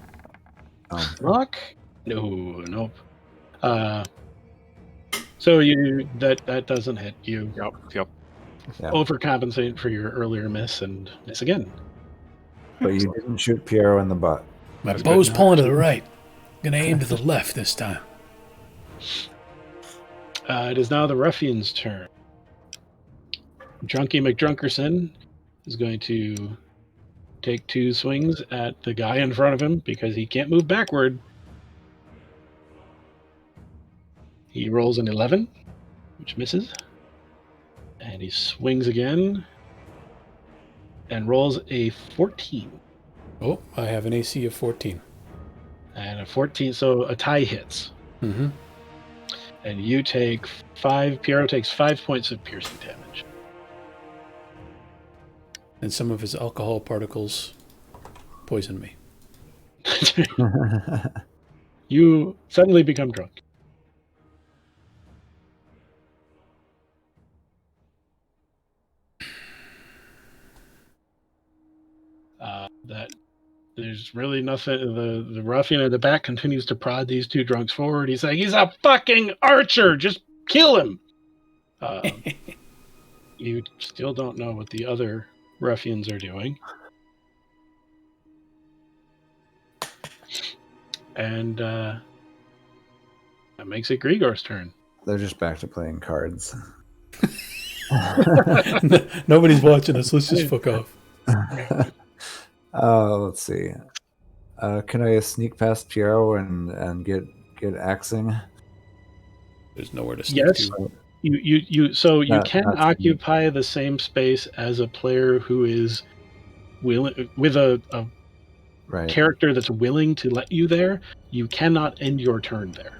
Luck? No, nope. So that doesn't hit. You Yep. Yeah. overcompensate for your earlier miss and miss again. But you didn't shoot Piero in the butt. My That's bow's good. pulling to the right. Gonna aim to the left this time. It is now the ruffian's turn. Drunky McDrunkerson is going to take 2 swings at the guy in front of him because he can't move backward. He rolls an 11, which misses. And he swings again and rolls a 14. Oh, I have an AC of 14. And a 14, so a tie hits. Mm-hmm. And you take 5, Piero takes 5 points of piercing damage. And some of his alcohol particles poison me. You suddenly become drunk. That there's really nothing. The ruffian in the back continues to prod these 2 drunks forward. He's like, he's a fucking archer. Just kill him. You still don't know what the other ruffians are doing. And that makes it Grigor's turn. They're just back to playing cards. Nobody's watching us. Let's just fuck off. Let's see. Can I sneak past Piero and get axing? There's nowhere to sneak Yes. to. You can That's occupy the same space as a player who is willing with a Right. character that's willing to let you there. You cannot end your turn there.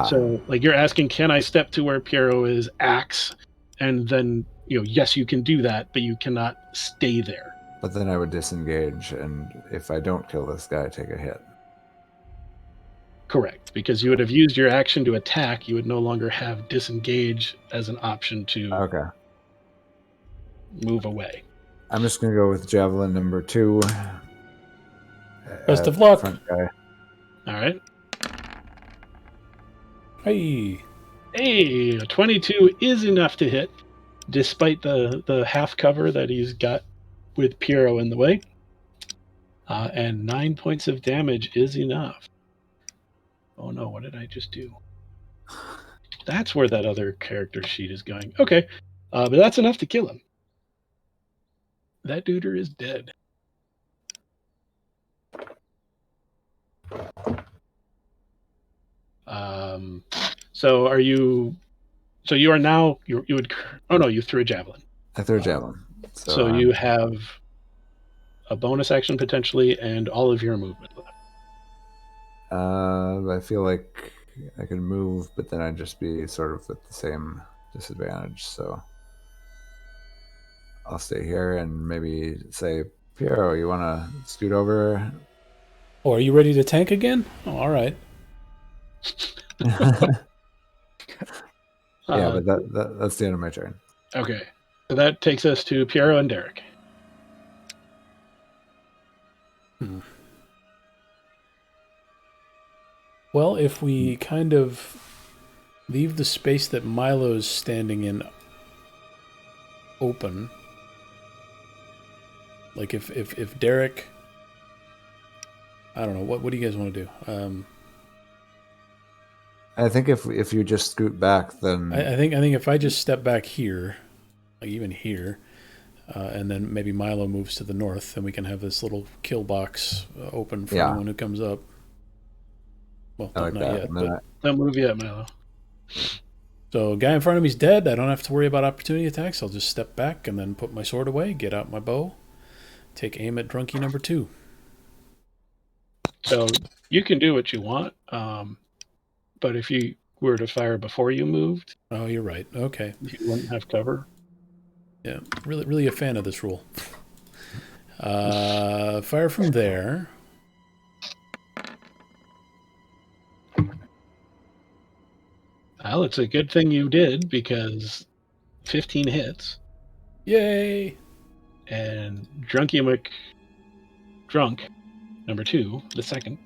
So, like, you're asking, can I step to where Piero is, axe, and then yes, you can do that, but you cannot stay there. But then I would disengage, and if I don't kill this guy, take a hit. Correct, because you would have used your action to attack. You would no longer have disengage as an option to Okay. move away. I'm just gonna go with javelin number 2. Best of luck. Front guy. All right. Hey. Hey, a 22 is enough to hit, despite the half cover that he's got with Piero in the way. And 9 points of damage is enough. Oh no, what did I just do? That's where that other character sheet is going. Okay, but that's enough to kill him. That duder is dead. So are you? So you are now. You would. Oh no, you threw a javelin. I threw a javelin. So you have a bonus action potentially, and all of your movement left. I feel like I could move, but then I'd just be sort of with the same disadvantage. So I'll stay here and maybe say, Piero, you want to scoot over? Oh, are you ready to tank again? Oh, all right. Yeah, but that's the end of my turn. Okay. So that takes us to Piero and Derek. Well, if we kind of leave the space that Milo's standing in open, like if Derek, I don't know, what do you guys want to do? I think if you just scoot back, then I think if I just step back here, like even here, and then maybe Milo moves to the north, then we can have this little kill box open for anyone who comes up. Well, I like not that. yet. And then But, Don't move yet, Milo. so guy in front of me's dead. I don't have to worry about opportunity attacks. I'll just step back and then put my sword away, get out my bow, take aim at drunkie number 2. So you can do what you want, but if you were to fire before you moved, Oh, you're right. Okay. you wouldn't have cover. Yeah, really a fan of this rule. Fire from there. Well, it's a good thing you did because 15 hits. Yay! And Drunk, number 2, the second,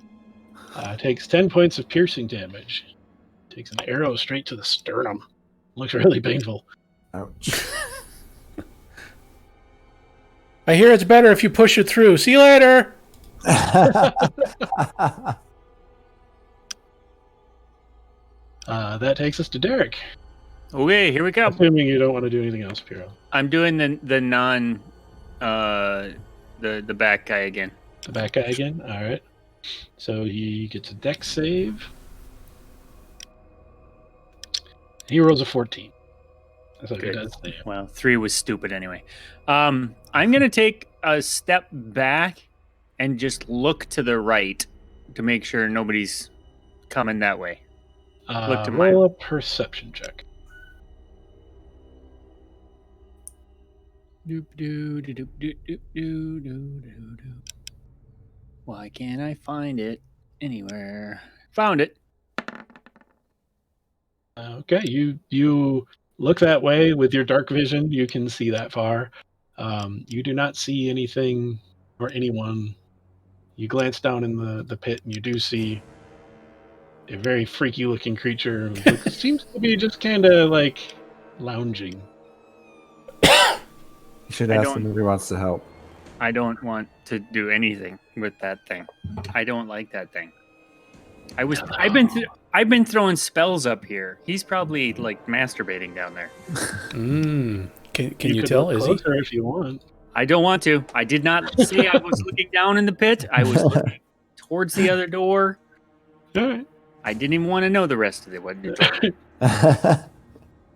takes 10 points of piercing damage. Takes an arrow straight to the sternum. Looks really painful. Ouch. I hear it's better if you push it through. See you later. That takes us to Derek. Okay, here we go. Assuming you don't want to do anything else, Piero. I'm doing the non, the back guy again. The back guy again? All right. So he gets a dex save. He rolls a 14. That's what he does there. Well, 3 was stupid anyway. I'm going to take a step back and just look to the right to make sure nobody's coming that way. Look to Roll a perception check. Why can't I find it anywhere? Found it. Okay, you look that way with your dark vision. You can see that far. You do not see anything or anyone. You glance down in the pit, and you do see a very freaky-looking creature who seems to be just kind of like lounging. You should ask him if he wants to help. I don't want to do anything with that thing. I don't like that thing. I've been throwing spells up here. He's probably like masturbating down there. Can you tell? Is he? If you want. I don't want to. I did not say I was looking down in the pit. I was looking towards the other door. All right. I didn't even want to know the rest of it. What you told me.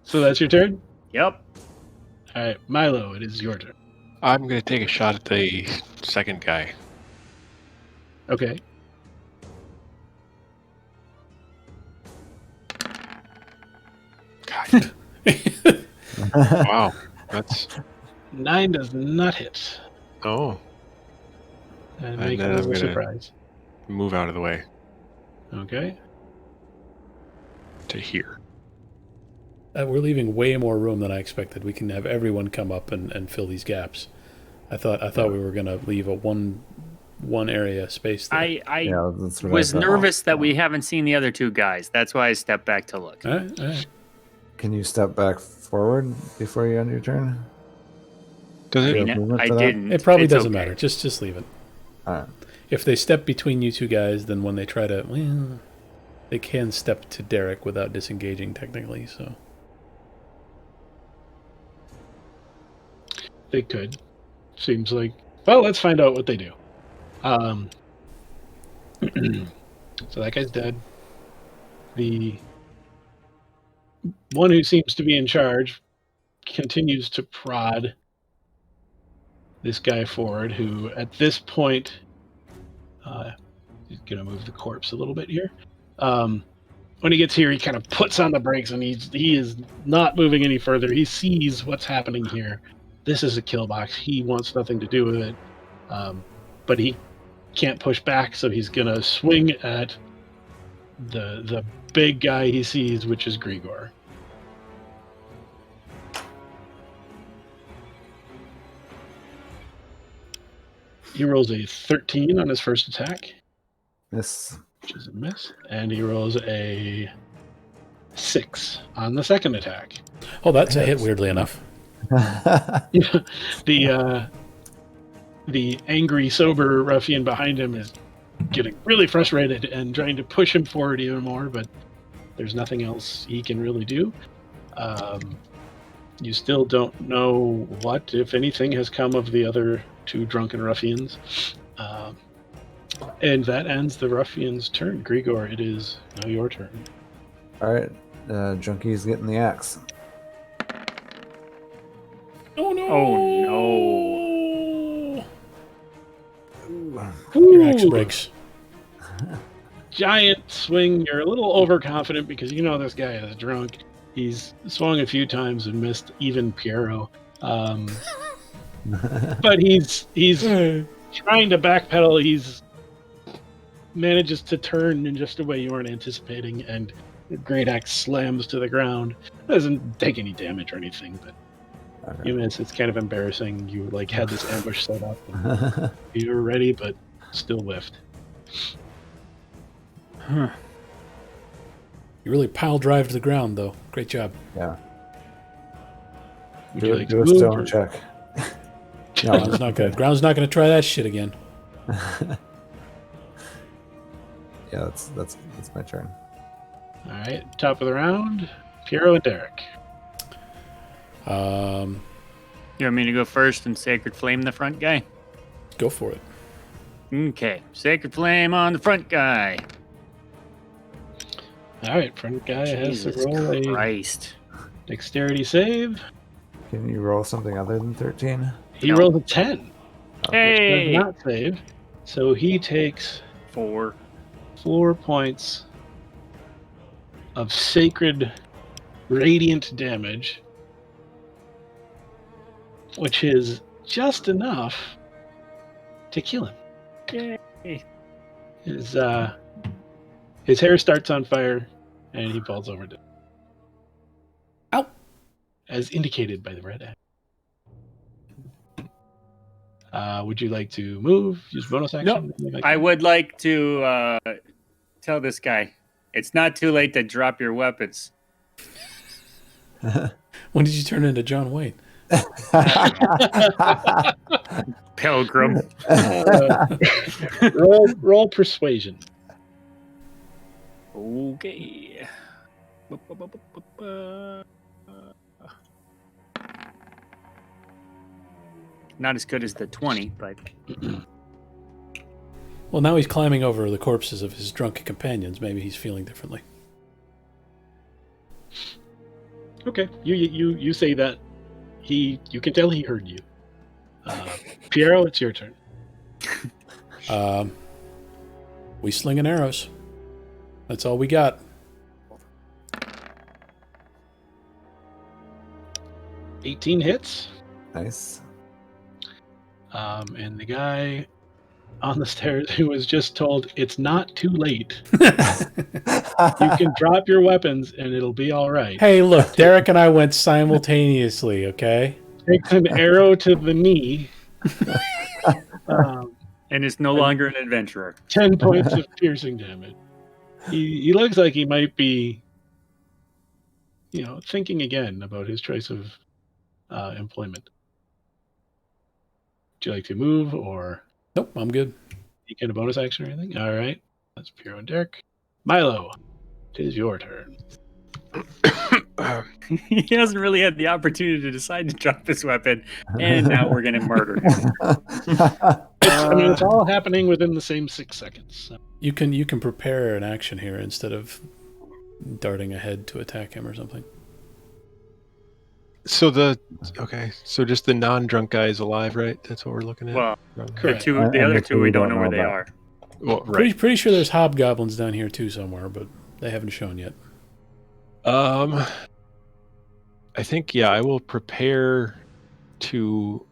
So that's your turn? Yep. All right, Milo, it is your turn. I'm going to take a shot at the second guy. Okay. God. Wow. That's... 9 does not hit. Oh. And And make then a I'm gonna- surprise. Move out of the way Okay. to here. We're leaving way more room than I expected. We can have everyone come up and fill these gaps. I thought we were going to leave a one area space there. I that's what was I thought. nervous that we haven't seen the other two guys. That's why I stepped back to look. All right. Can you step back forward before you end your turn? Does I it? Do you mean, have movement I for that? didn't. It probably It's doesn't okay. matter. Just leave it. All right. If they step between you two guys, then when they try to, well, they can step to Derek without disengaging technically. So They could. Seems like... Well, let's find out what they do. So that guy's dead. The one who seems to be in charge continues to prod this guy forward, who at this point... he's going to move the corpse a little bit here. When he gets here, he kind of puts on the brakes, and he is not moving any further. He sees what's happening here. This is a kill box. He wants nothing to do with it. But he can't push back, so he's going to swing at the big guy he sees, which is Grigor. He rolls a 13 on his first attack, Miss. which is a miss, and he rolls a 6 on the second attack. oh, that's a hit. Weirdly enough. The angry, sober ruffian behind him is getting really frustrated and trying to push him forward even more, but there's nothing else he can really do. You still don't know what, if anything, has come of the other two drunken ruffians. And that ends the ruffian's turn. Grigor, it is now your turn. All right. Junkie's getting the axe. Oh no! Oh no! Your axe breaks. Giant swing. You're a little overconfident because you know this guy is drunk. He's swung a few times and missed even Piero. But he's trying to backpedal. He's manages to turn in just a way you weren't anticipating, and the great axe slams to the ground. Doesn't take any damage or anything, but Okay. You miss. It's kind of embarrassing. You like had this ambush set up. And you were ready, but still whiffed. Huh. You really pile drive to the ground, though. Great job. Yeah. Would Do, you like do a to move? stone or- check. Ground's not gonna. Ground's not gonna try that shit again. Yeah, that's my turn. All right, top of the round, Piero and Derek. You want me to go first and Sacred Flame the front guy? Go for it. Okay, Sacred Flame on the front guy. All right, front guy has to Jesus roll a Christ. dexterity save. Can you roll something other than 13? He No. rolled a 10, which Hey! does not save. So he takes 4. 4 points of sacred radiant damage, which is just enough to kill him. Yay. His hair starts on fire, and he falls over dead. Ow! As indicated by the red X. Would you like to move? Use bonus action? No, Anything like I that? would like to tell this guy, it's not too late to drop your weapons. When did you turn into John Wayne? Pilgrim. Roll persuasion. Okay. Not as good as the 20, but Well, now he's climbing over the corpses of his drunken companions. Maybe he's feeling differently. Okay, you say that. You can tell he heard you. Piero, it's your turn. We slinging arrows. That's all we got. $18 hits. Nice. And the guy on the stairs who was just told it's not too late. You can drop your weapons and it'll be all right. Hey, look, Derek and I went simultaneously, okay? Takes an arrow to the knee. and is no longer an adventurer. 10 points of piercing damage. He looks like he might be, thinking again about his choice of employment. Would you like to move or Nope, I'm good. you get a bonus action or anything? All right. That's Piero and Derek. Milo, it is your turn. He hasn't really had the opportunity to decide to drop his weapon, and now we're going to murder him. It's all happening within the same 6 seconds. So. You can prepare an action here instead of darting ahead to attack him or something. So so just the non-drunk guy is alive, right? That's what we're looking at. Well, Correct. the other two, we don't know where they are. Well, right. Pretty sure there's hobgoblins down here too somewhere, but they haven't shown yet. I think I will prepare to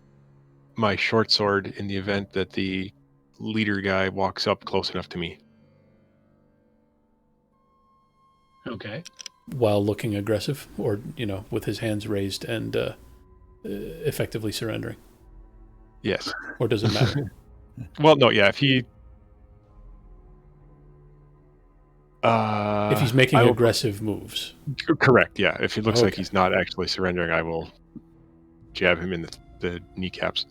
my short sword in the event that the leader guy walks up close enough to me. Okay. While looking aggressive, or with his hands raised and effectively surrendering. Yes. Or does it matter? Well, no, if he if he's making aggressive moves. Correct, yeah. If it looks like Okay. he's not actually surrendering, I will jab him in the kneecaps.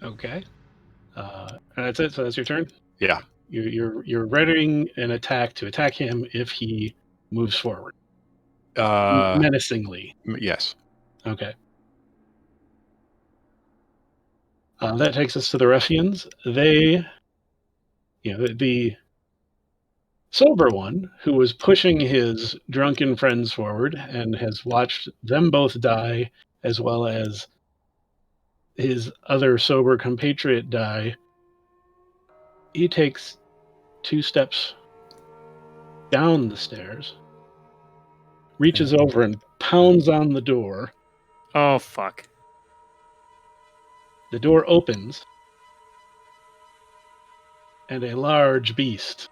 Okay. And that's it. So that's your turn. Yeah. You're readying an attack to attack him if he moves forward menacingly. Yes. Okay. That takes us to the ruffians. They, the sober one who was pushing his drunken friends forward and has watched them both die, as well as his other sober compatriot die. He takes 2 steps down the stairs, reaches over and pounds on the door. Oh, fuck. The door opens, and a large beast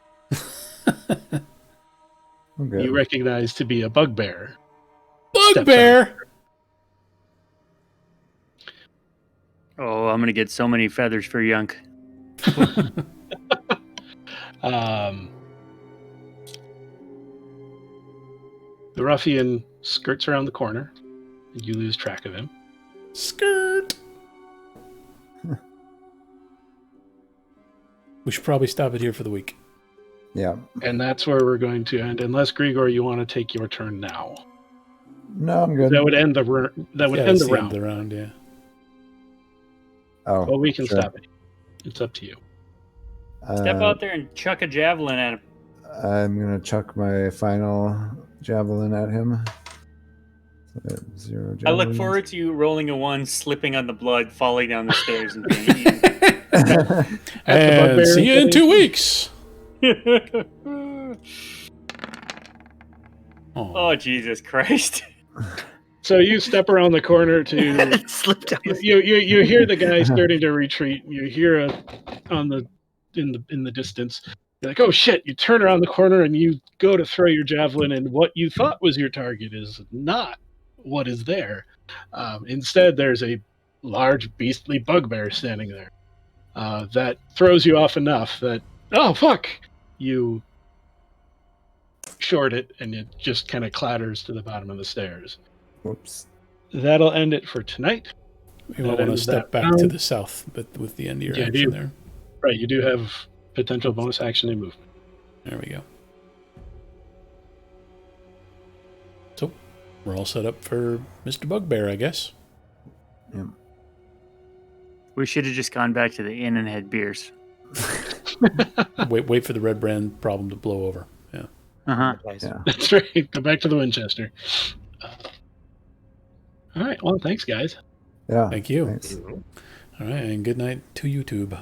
Okay. you recognize to be a bugbear bugbear. Oh, I'm gonna get so many feathers for Yunk. The ruffian skirts around the corner, and you lose track of him. Skirt. We should probably stop it here for the week. Yeah. And that's where we're going to end, unless Grigor, you want to take your turn now. No, I'm good. That would end the end the round. The round, yeah. Oh, Well, we can sure. stop it. It's up to you. Step out there and chuck a javelin at him. I'm gonna chuck my final javelin at him. So 0 I look javelins. forward to you rolling a 1, slipping on the blood, falling down the stairs, and being eaten. And bugbear see you in 2 weeks. Oh, Jesus Christ. So you step around the corner to Slip down the you hear the guy starting to retreat. You hear in the distance. You're like, oh shit! You turn around the corner and you go to throw your javelin, and what you thought was your target is not what is there. Instead, there's a large beastly bugbear standing there that throws you off enough that oh fuck, you short it, and it just kind of clatters to the bottom of the stairs. Whoops. That'll end it for tonight. You might That want to ends step that back round. to the south, but with the end of your Yeah, action there. Right, you do have potential bonus action and movement. There we go. So, we're all set up for Mr. Bugbear, I guess. Yeah. We should have just gone back to the inn and had beers. Wait for the red brand problem to blow over. Yeah. Uh-huh. Yeah. That's right. Go back to the Winchester. All right. Well, thanks, guys. Yeah. Thank you. Thanks. All right, and good night to YouTube.